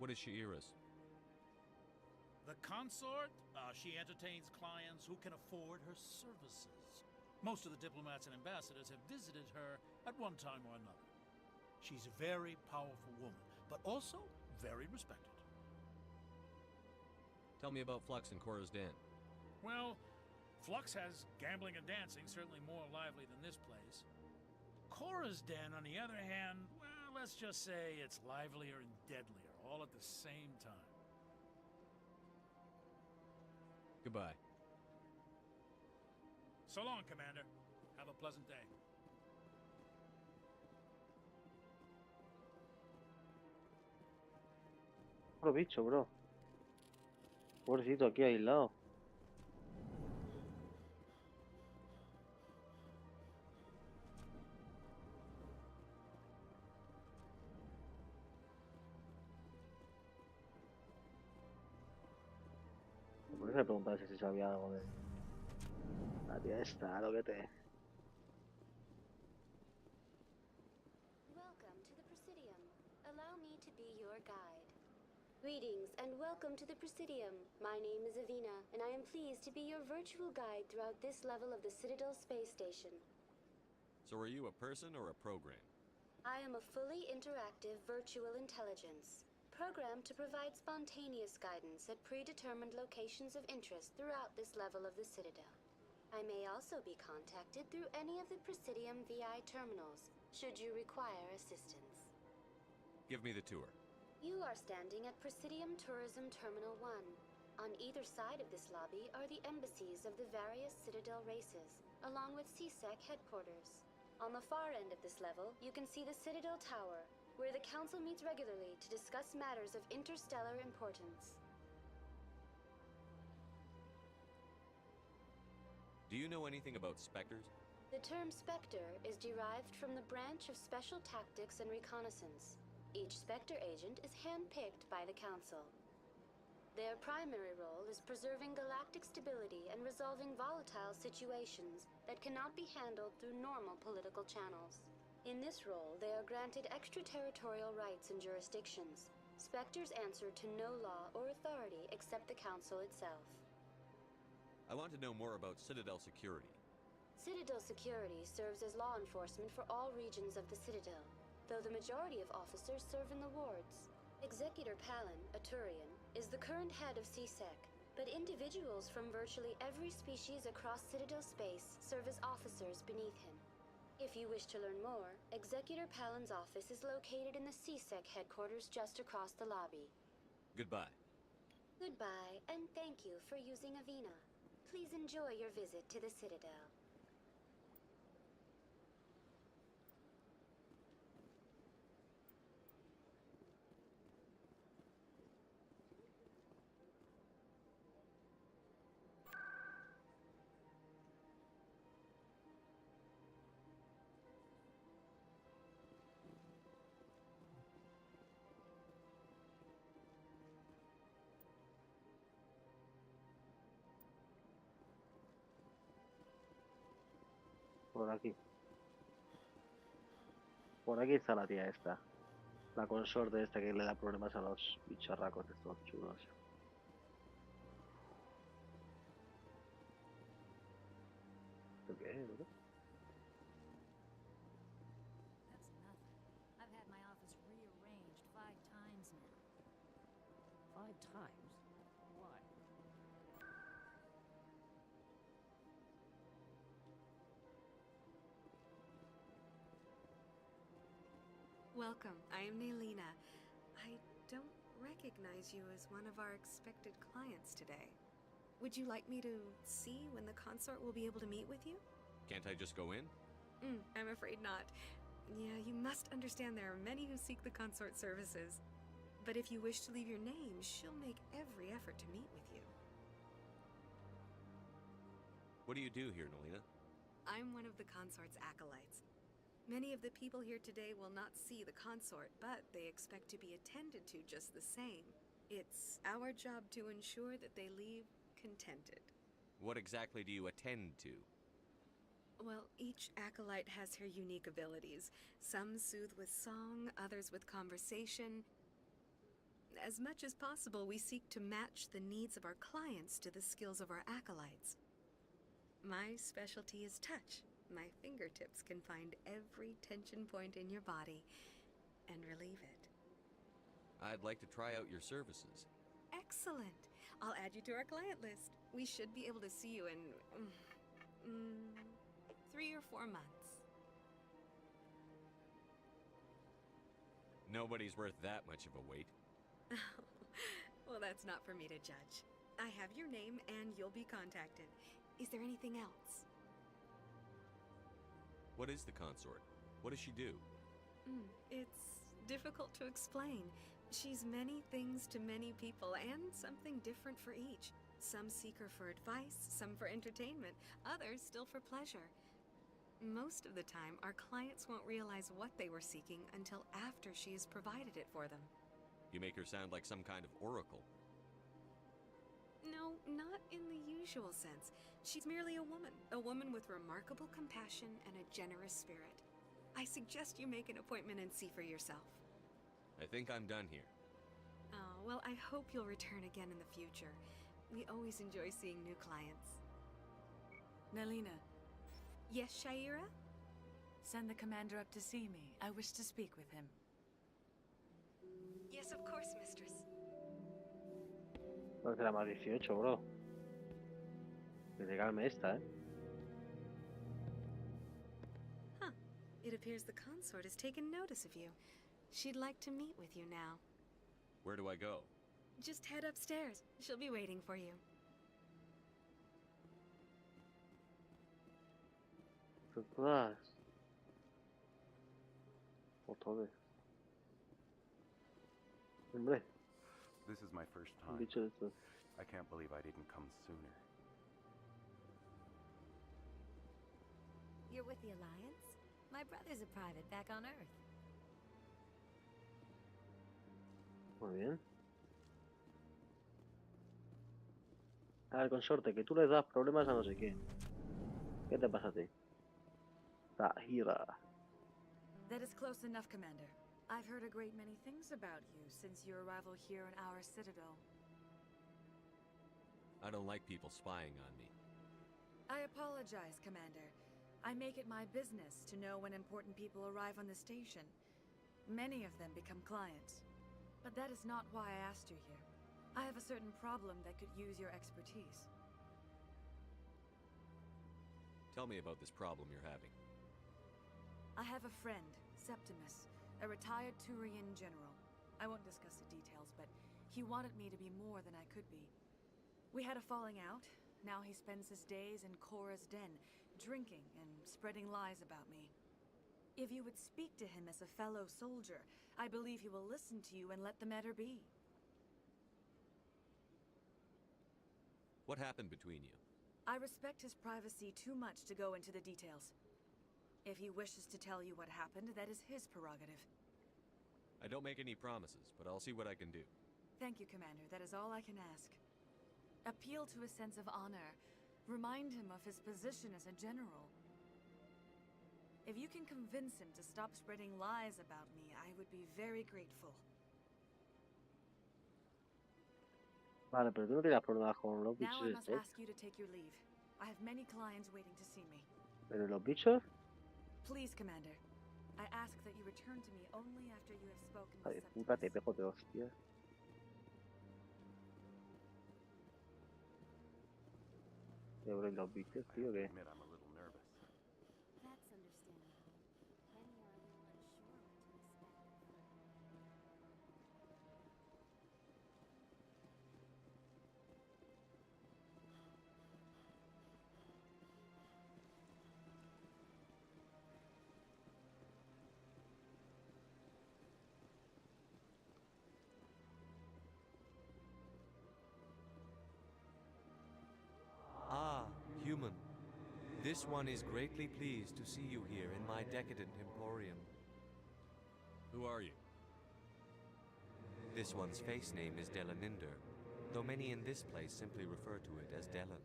What is Sha'ira's? The consort? She entertains clients who can afford her services. Most of the diplomats and ambassadors have visited her at one time or another. She's a very powerful woman, but also very respected. Tell me about Flux and Cora's Den. Well, Flux has gambling and dancing, certainly more lively than this place. Cora's Den, on the other hand, well, let's just say it's livelier and deadlier, all at the same time. Goodbye. So long, Commander. Have a pleasant day. Otro bicho, bro. Pobrecito aquí aislado. Por eso le preguntaba si sabía algo de la tía esta, lo que te... Welcome to the Presidium. Allow me to be your guide. Greetings and welcome to the Presidium. My name is Avina, and I am pleased to be your virtual guide throughout this level of the Citadel Space Station. So are you a person or a program? I am a fully interactive virtual intelligence, programmed to provide spontaneous guidance at predetermined locations of interest throughout this level of the Citadel. I may also be contacted through any of the Presidium VI terminals, should you require assistance. Give me the tour. You are standing at Presidium Tourism Terminal 1. On either side of this lobby are the embassies of the various Citadel races, along with CSEC headquarters. On the far end of this level, you can see the Citadel Tower, where the Council meets regularly to discuss matters of interstellar importance. Do you know anything about Spectres? The term Spectre is derived from the branch of Special Tactics and Reconnaissance. Each Spectre agent is handpicked by the Council. Their primary role is preserving galactic stability and resolving volatile situations that cannot be handled through normal political channels. In this role, they are granted extraterritorial rights and jurisdictions. Spectres answer to no law or authority except the Council itself. I want to know more about Citadel security. Citadel security serves as law enforcement for all regions of the Citadel, though the majority of officers serve in the wards. Executor Palin, a Turian, is the current head of CSEC, but individuals from virtually every species across Citadel space serve as officers beneath him. If you wish to learn more, Executor Palin's office is located in the CSEC headquarters just across the lobby. Goodbye. Goodbye, and thank you for using Avina. Please enjoy your visit to the Citadel. Por aquí. Por aquí está la tía esta. La consorte esta que le da problemas a los bicharracos estos chulos. ¿Esto qué es, bro? That's nothing. I've had my office rearranged 5 times now. 5 times? Why? Welcome. I am Naylina. I don't recognize you as one of our expected clients today. Would you like me to see when the consort will be able to meet with you? Can't I just go in? I'm afraid not. Yeah, you must understand there are many who seek the consort services. But if you wish to leave your name, she'll make every effort to meet with you. What do you do here, Nolina? I'm one of the consort's acolytes. Many of the people here today will not see the consort, but they expect to be attended to just the same. It's our job to ensure that they leave contented. What exactly do you attend to? Well, each acolyte has her unique abilities. Some soothe with song, others with conversation. As much as possible, we seek to match the needs of our clients to the skills of our acolytes. My specialty is touch. My fingertips can find every tension point in your body and relieve it. I'd like to try out your services. Excellent. I'll add you to our client list. We should be able to see you in 3 or 4 months. Nobody's worth that much of a wait. Well, that's not for me to judge. I have your name and you'll be contacted. Is there anything else? What is the consort? What does she do? It's difficult to explain. She's many things to many people, and something different for each. Some seek her for advice, some for entertainment, others still for pleasure. Most of the time, our clients won't realize what they were seeking until after she has provided it for them. You make her sound like some kind of oracle. No, not in the usual sense. She's merely a woman with remarkable compassion and a generous spirit. I suggest you make an appointment and see for yourself. I think I'm done here. Oh, well, I hope you'll return again in the future. We always enjoy seeing new clients. Nalina. Yes, Shaira? Send the commander up to see me. I wish to speak with him. Yes, of course, mistress. No será más 18, bro. Legalme esta, Huh. It appears the consort has taken notice of you. She'd like to meet with you now. Where do I go? Just head upstairs. She'll be waiting for you. Surprise. Otra vez. Hombre, This is my first un time. bicho de estos. I can't believe I didn't come sooner. You're with the Alliance? My brother's a private back on Earth. Muy bien. A ver, consorte, que tú le das problemas a no sé quién. ¿Qué te pasa a ti? Tahira. That is close enough, Commander. I've heard a great many things about you since your arrival here in our citadel. I don't like people spying on me. I apologize, Commander. I make it my business to know when important people arrive on the station. Many of them become clients. But that is not why I asked you here. I have a certain problem that could use your expertise. Tell me about this problem you're having. I have a friend, Septimus, a retired Turian general. I won't discuss the details, but he wanted me to be more than I could be. We had a falling out. Now he spends his days in Korra's den, drinking and spreading lies about me. If you would speak to him as a fellow soldier, I believe he will listen to you and let the matter be. What happened between you? I respect his privacy too much to go into the details. If he wishes to tell you what happened, that is his prerogative. I don't make any promises, but I'll see what I can do. Thank you, Commander. That is all I can ask. Appeal to his sense of honor. Remind him of his position as a general. If you can convince him to stop spreading lies about me, I would be very grateful. Vale, pero tú no tienes problemas con los Now bichos I must estos. ask you to take your leave. I have many clients waiting to see me. Pero los bichos. Please, Commander. I ask that you return to me only after you have spoken Ay, with puta, te pego de hostia. ¿Qué bro, y los bichos, tío? ¿Qué? Admit I'm a little nervous. That's understandable. Many are a little unsure what to expect. Ah, human. This one is greatly pleased to see you here in my decadent emporium. Who are you? This one's face name is Delaninder, though many in this place simply refer to it as Delan.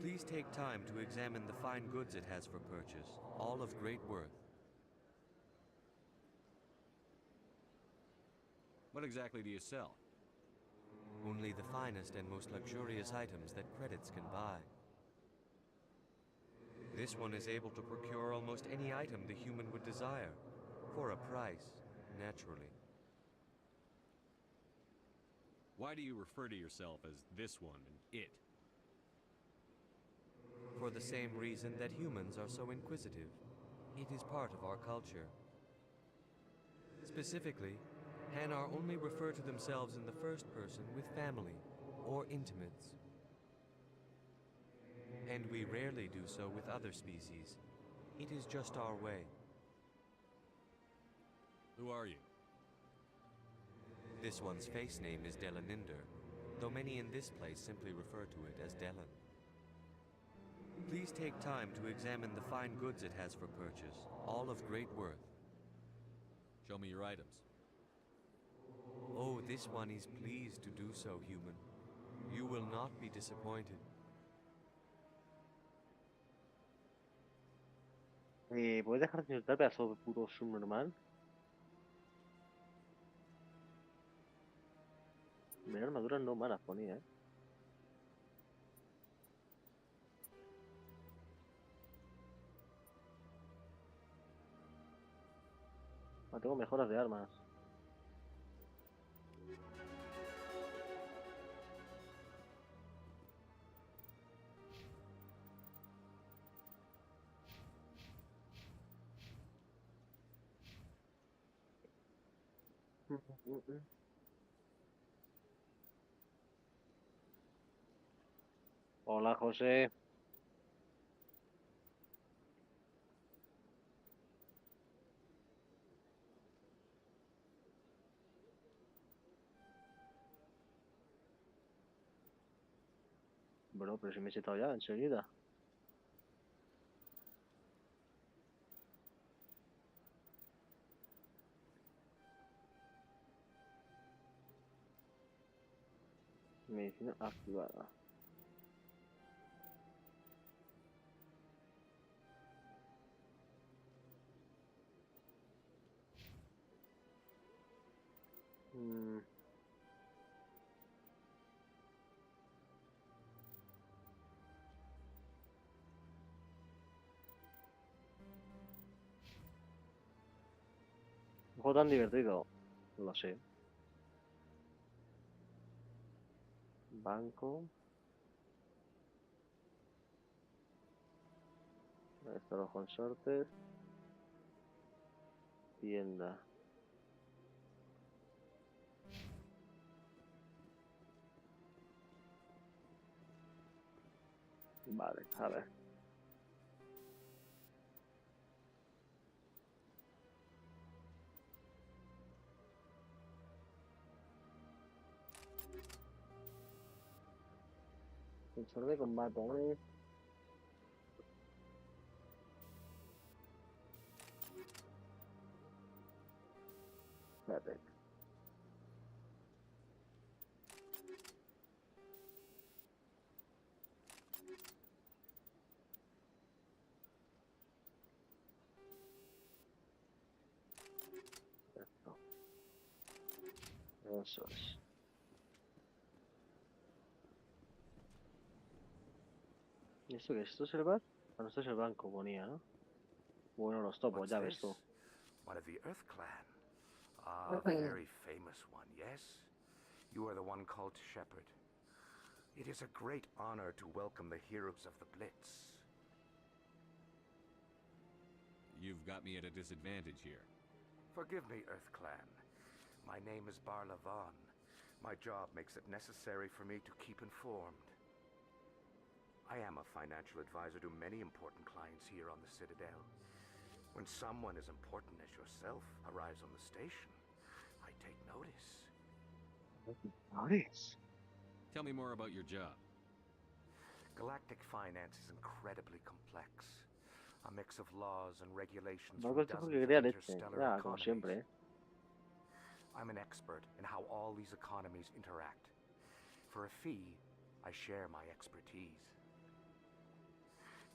Please take time to examine the fine goods it has for purchase, all of great worth. What exactly do you sell? Only the finest and most luxurious items that credits can buy. This one is able to procure almost any item the human would desire, for a price, naturally. Why do you refer to yourself as this one and it? For the same reason that humans are so inquisitive. It is part of our culture. Specifically, Hanar only refer to themselves in the first person with family or intimates. And we rarely do so with other species. It is just our way. Who are you? This one's face name is Delaninder, though many in this place simply refer to it as Delan. Please take time to examine the fine goods it has for purchase, all of great worth. Show me your items. Oh, this one is pleased to do so, human. You will not be disappointed. ¿Puedes dejar de insultar, pedazo de puto subnormal? Mira, armaduras no malas ponía, tengo mejoras de armas. Hola, José. Bueno, pero si me he citado ya, enseguida. Medicina activada. Un juego tan divertido. Lo sé. Banco. Ahí están los consortes. Tienda. Vale, a ver. Sensor de combate, ¿eh? Espérate. Eso es. ¿Y esto qué es? ¿Esto es el bar? Bueno, esto es el banco, ponía, ¿no? Bueno, los topos, ya ves tú. One of the Earth Clan. Ah, a very famous one, yes? You are the one called Shepherd. It is a great honor to welcome the heroes of the Blitz. You've got me at a disadvantage here. Forgive me, Earth Clan. My name is Barla Vaughn. My job makes it necessary for me to keep informed. I am a financial advisor to many important clients here on the Citadel. When someone as important as yourself arrives on the station, I take notice. Notice? Tell me more about your job. Galactic finance is incredibly complex. A mix of laws and regulations No from tengo dozens que of crear este. interstellar Ya, como economies. siempre, ¿eh? I'm an expert in how all these economies interact. For a fee, I share my expertise.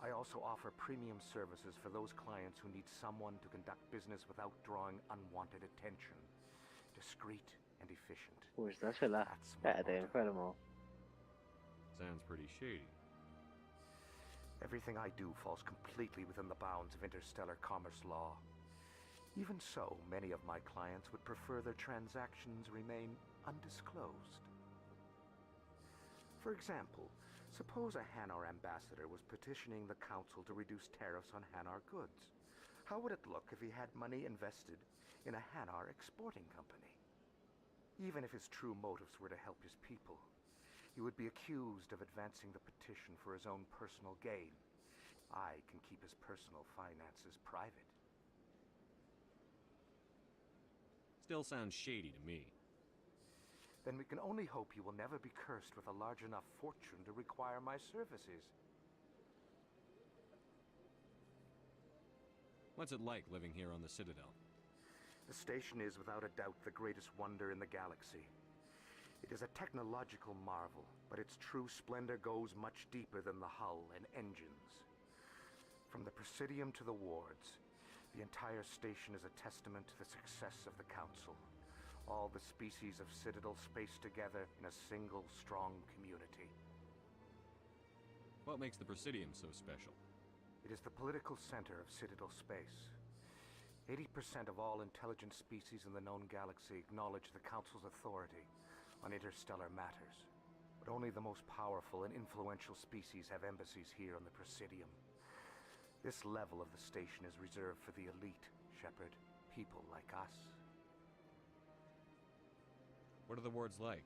I also offer premium services for those clients who need someone to conduct business without drawing unwanted attention. To discreet, and efficient. Pues dásela. Cállate, enfermo. Sounds pretty shady. Everything I do falls completely within the bounds of interstellar commerce law. Even so, many of my clients would prefer their transactions remain undisclosed. For example, suppose a Hanar ambassador was petitioning the council to reduce tariffs on Hanar goods. How would it look if he had money invested in a Hanar exporting company? Even if his true motives were to help his people, he would be accused of advancing the petition for his own personal gain. I can keep his personal finances private. Still sounds shady to me. Then we can only hope you will never be cursed with a large enough fortune to require my services. What's it like living here on the Citadel? The station is without a doubt the greatest wonder in the galaxy. It is a technological marvel, but its true splendor goes much deeper than the hull and engines. From the Presidium to the wards, the entire station is a testament to the success of the Council. All the species of Citadel spaced together in a single, strong community. What makes the Presidium so special? It is the political center of Citadel space. 80% of all intelligent species in the known galaxy acknowledge the Council's authority on interstellar matters. But only the most powerful and influential species have embassies here on the Presidium. This level of the station is reserved for the elite, Shepard. People like us. What are the wards like?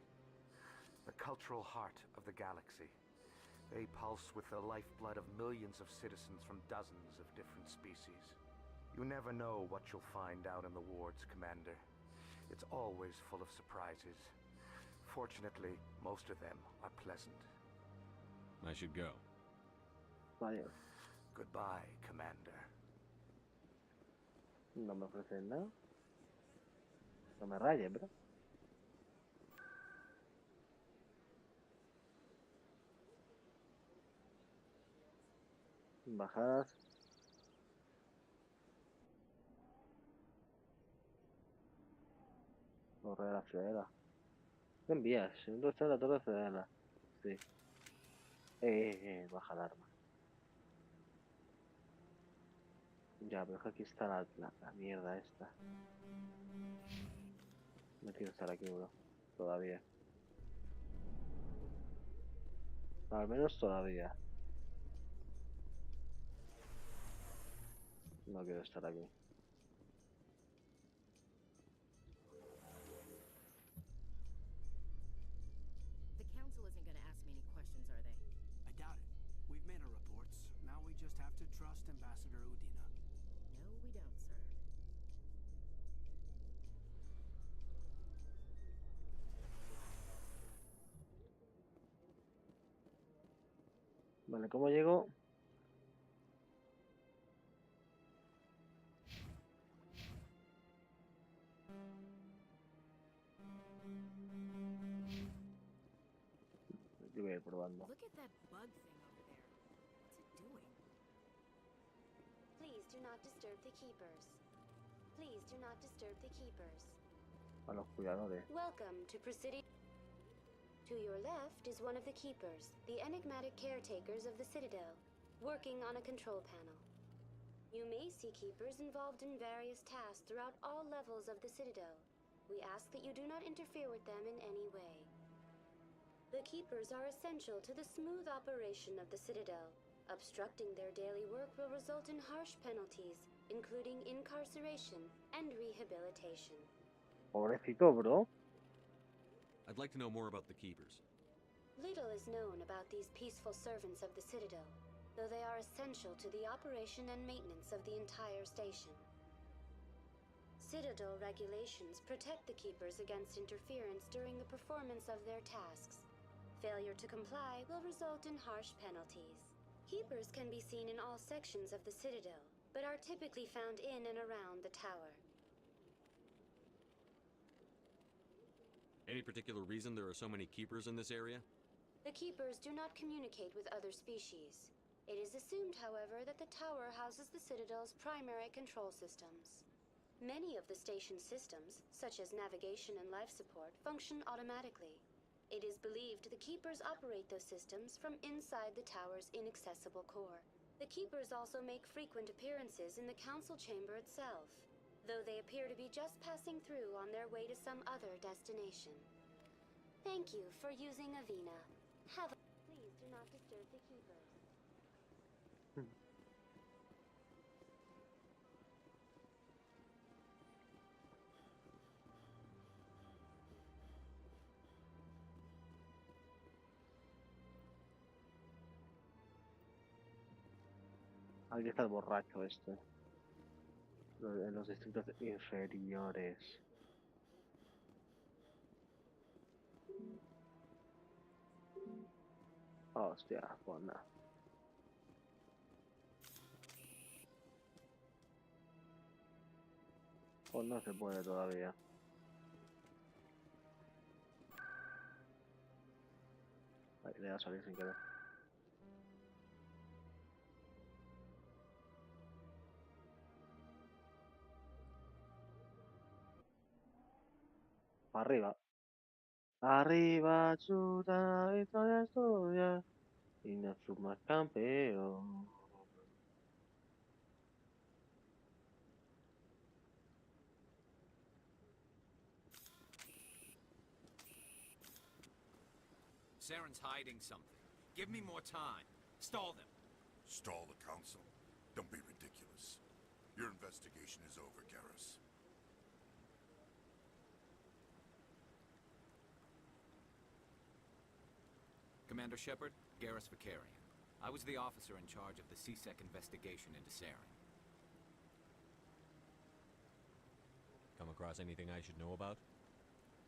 The cultural heart of the galaxy. They pulse with the lifeblood of millions of citizens from dozens of different species. You never know what you'll find out in the wards, Commander. It's always full of surprises. Fortunately, most of them are pleasant. I should go. Vaya. Goodbye, Commander. No me ofrecen nada. No me rayes, bro. Bajadas. Torre de la Ciudadela. ¿Qué envías? ¿Dónde está la Torre de la Ciudadela? Sí. Baja el arma. Ya, pero es que aquí está la mierda esta. No quiero estar aquí, bro. Todavía. Al menos todavía. No quiero estar aquí. The council isn't going to ask me any questions, are they? I doubt it. We've made our reports. Now we just have to trust Ambassador Udina. No, we don't, sir. Vale, ¿cómo llego? Yo voy a ir probando. Look at that bug thing over there. What's it doing? Please do not disturb the keepers. Please do not disturb the keepers. A los cuidadores. Welcome to Presidium. To your left is one of the keepers, the enigmatic caretakers of the Citadel, working on a control panel. You may see keepers involved in various tasks throughout all levels of the Citadel. We ask that you do not interfere with them in any way. The keepers are essential to the smooth operation of the Citadel. Obstructing their daily work will result in harsh penalties, including incarceration and rehabilitation. Pobrecito, bro. I'd like to know more about the Keepers. Little is known about these peaceful servants of the Citadel, though they are essential to the operation and maintenance of the entire station. Citadel regulations protect the Keepers against interference during the performance of their tasks. Failure to comply will result in harsh penalties. Keepers can be seen in all sections of the Citadel, but are typically found in and around the tower. Any particular reason there are so many Keepers in this area? The Keepers do not communicate with other species. It is assumed, however, that the tower houses the Citadel's primary control systems. Many of the station's systems, such as navigation and life support, function automatically. It is believed the Keepers operate those systems from inside the tower's inaccessible core. The Keepers also make frequent appearances in the Council chamber itself, though they appear to be just passing through on their way to some other destination. Thank you for using Avina. Please do not disturb the Keepers. Aquí está el borracho este. En los distritos inferiores. Hostia, pues nada. Pues no se puede todavía. Ahí le da a salir sin querer. Arriba. Arriba, chuta, historia es tuya. Y no sumas campeón. Saren's hiding something. Give me more time. Stall them. Stall the council? Don't be ridiculous. Your investigation is over, Garrus. Commander Shepard, Garrus Vakarian. I was the officer in charge of the C-Sec investigation into Saren. Come across anything I should know about?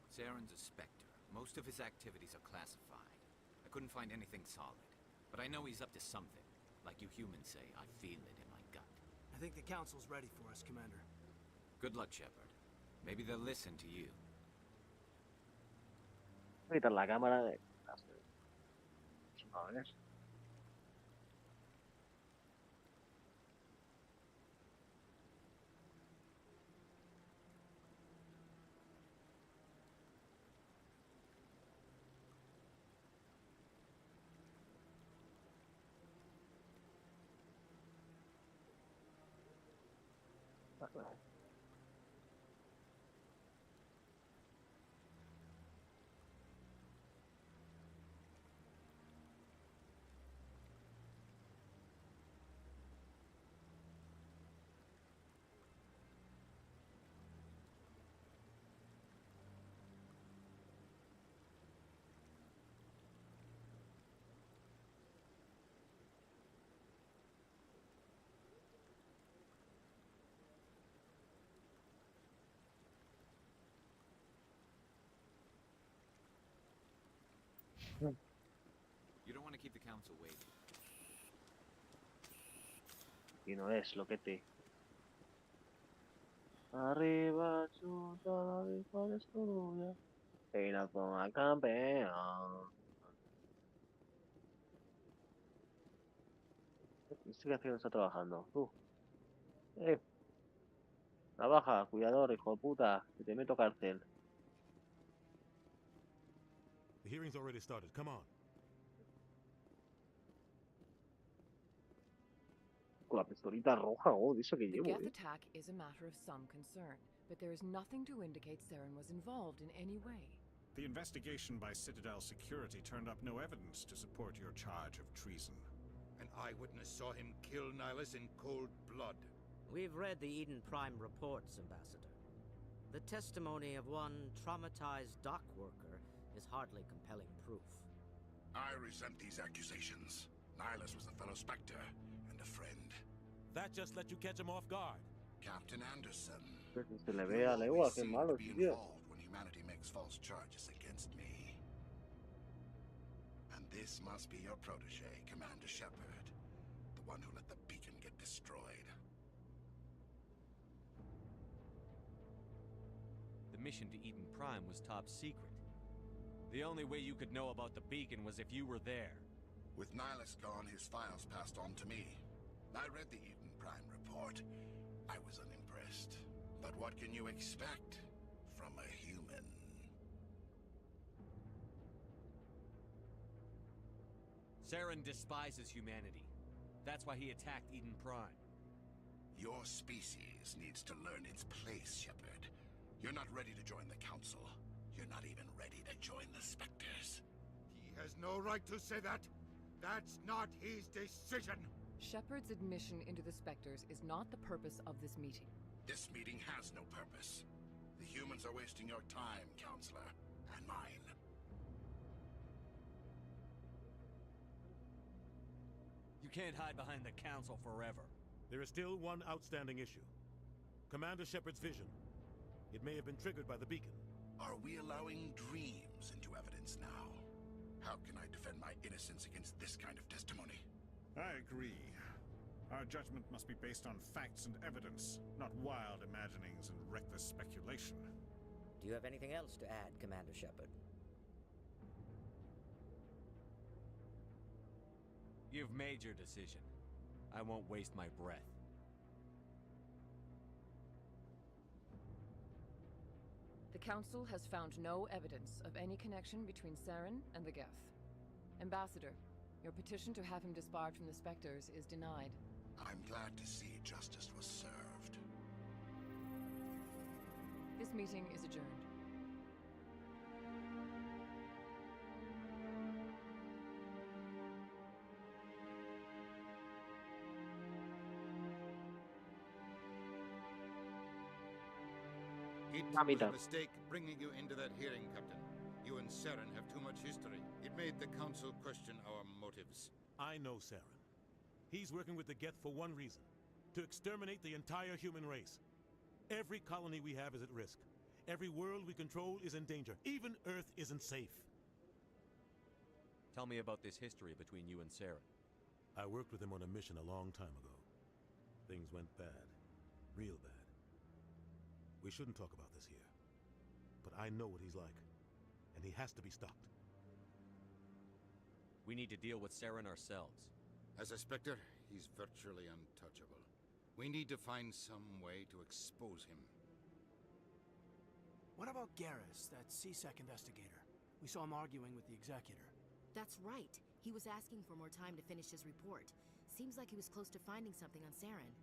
Saren's a Spectre. Most of his activities are classified. I couldn't find anything solid. But I know he's up to something. Like you humans say, I feel it in my gut. I think the Council's ready for us, Commander. Good luck, Shepard. Maybe they'll listen to you. Voy a quitar la cámara de... A ver. You don't want to keep the Council waiting. Y no es lo que te... Arriba, chuta, la victoria es tuya. Y no toma campeón. Este que está trabajando. Trabaja, cuidador, hijo de puta. Que te meto cárcel. The hearing's already started. Come on. Con la pistolita roja, eso que The llevo. Geth attack is a matter of some concern, but there is nothing to indicate Saren was involved in any way. The investigation by Citadel Security turned up no evidence to support your charge of treason. An eyewitness saw him kill Nihilus in cold blood. We've read the Eden Prime reports, Ambassador. The testimony of one traumatized dock worker is hardly compelling proof. I resent these accusations. Nihilus was a fellow Spectre and a friend. That just let you catch him off guard. Captain Anderson. Se le ve a la igual, qué malo, tío. When humanity makes false charges against me. And this must be your protege, Commander Shepard. The one who let the beacon get destroyed. The mission to Eden Prime was top secret. The only way you could know about the beacon was if you were there. With Nihilus gone, his files passed on to me. I read the Eden Prime report. I was unimpressed. But what can you expect from a human? Saren despises humanity. That's why he attacked Eden Prime. Your species needs to learn its place, Shepard. You're not ready to join the Council. You're not even ready to join the Spectres. He has no right to say that. That's not his decision. Shepard's admission into the Spectres is not the purpose of this meeting. This meeting has no purpose. The humans are wasting your time, Counselor, and mine. You can't hide behind the Council forever. There is still one outstanding issue. Commander Shepard's vision. It may have been triggered by the beacon. Are we allowing dreams into evidence now? How can I defend my innocence against this kind of testimony? I agree. Our judgment must be based on facts and evidence, not wild imaginings and reckless speculation. Do you have anything else to add, Commander Shepard? You've made your decision. I won't waste my breath. The Council has found no evidence of any connection between Saren and the Geth. Ambassador, your petition to have him disbarred from the Spectres is denied. I'm glad to see justice was served. This meeting is adjourned. It was a mistake bringing you into that hearing, Captain. You and Saren have too much history. It made the Council question our motives. I know Saren. He's working with the Geth for one reason. To exterminate the entire human race. Every colony we have is at risk. Every world we control is in danger. Even Earth isn't safe. Tell me about this history between you and Saren. I worked with him on a mission a long time ago. Things went bad. Real bad. We shouldn't talk about this here. But I know what he's like. And he has to be stopped. We need to deal with Saren ourselves. As a Spectre, he's virtually untouchable. We need to find some way to expose him. What about Garrus, that C-Sec investigator? We saw him arguing with the Executor. That's right. He was asking for more time to finish his report. Seems like he was close to finding something on Saren.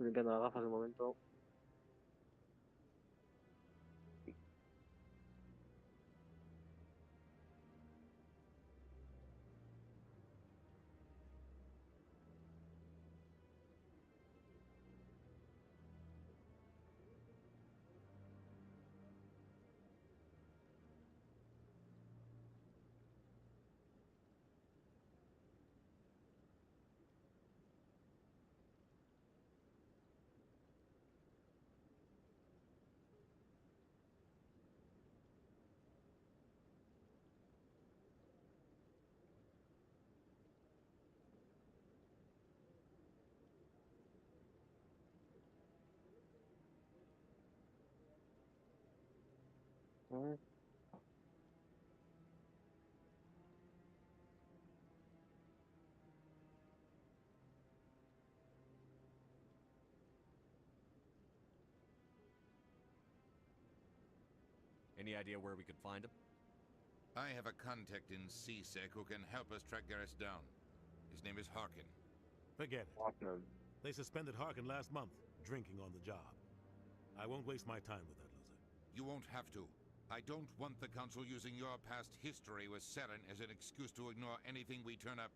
Limpiando las gafas de momento. Any idea where we could find him? I have a contact in C-Sec who can help us track Garrus down. His name is Harkin. Forget it. They suspended Harkin last month, drinking on the job. I won't waste my time with that loser. You won't have to. I don't want the Council using your past history with Saren as an excuse to ignore anything we turn up.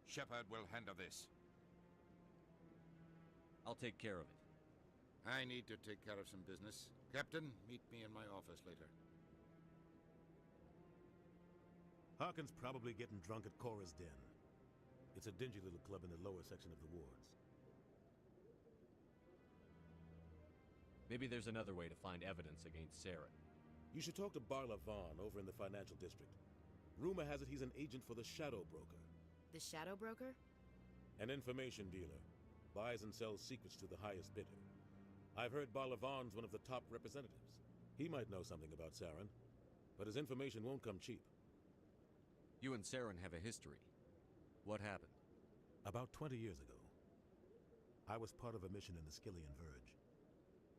Shepard will handle this. I'll take care of it. I need to take care of some business. Captain, meet me in my office later. Harkin's probably getting drunk at Cora's Den. It's a dingy little club in the lower section of the wards. Maybe there's another way to find evidence against Saren. You should talk to Barla Vaughn over in the financial district. Rumor has it he's an agent for the Shadow Broker. The Shadow Broker? An information dealer. Buys and sells secrets to the highest bidder. I've heard Barla Vaughn's one of the top representatives. He might know something about Saren, but his information won't come cheap. You and Saren have a history. What happened? About 20 years ago. I was part of a mission in the Skillian Verge.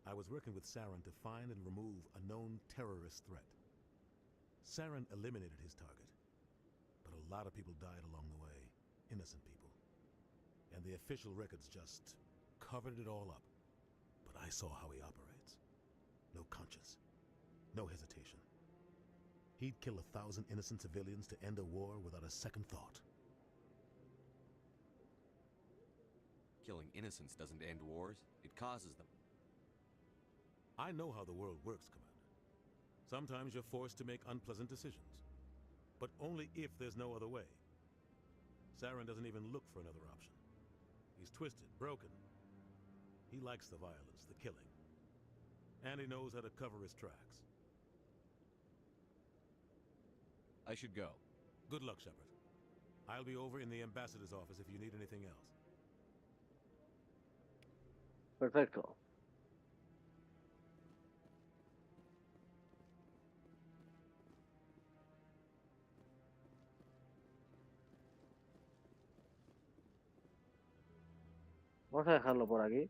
I was working with Saren to find and remove a known terrorist threat. Saren eliminated his target, but a lot of people died along the way, innocent people. And the official records just covered it all up. But I saw how he operates. No conscience, no hesitation. He'd kill 1,000 innocent civilians to end a war without a second thought. Killing innocents doesn't end wars, it causes them. I know how the world works, Commander. Sometimes you're forced to make unpleasant decisions. But only if there's no other way. Saren doesn't even look for another option. He's twisted, broken. He likes the violence, the killing. And he knows how to cover his tracks. I should go. Good luck, Shepard. I'll be over in the ambassador's office if you need anything else. Perfecto. Vamos a dejarlo por aquí.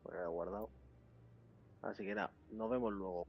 Pues ya lo he guardado. Así que nada, nos vemos luego.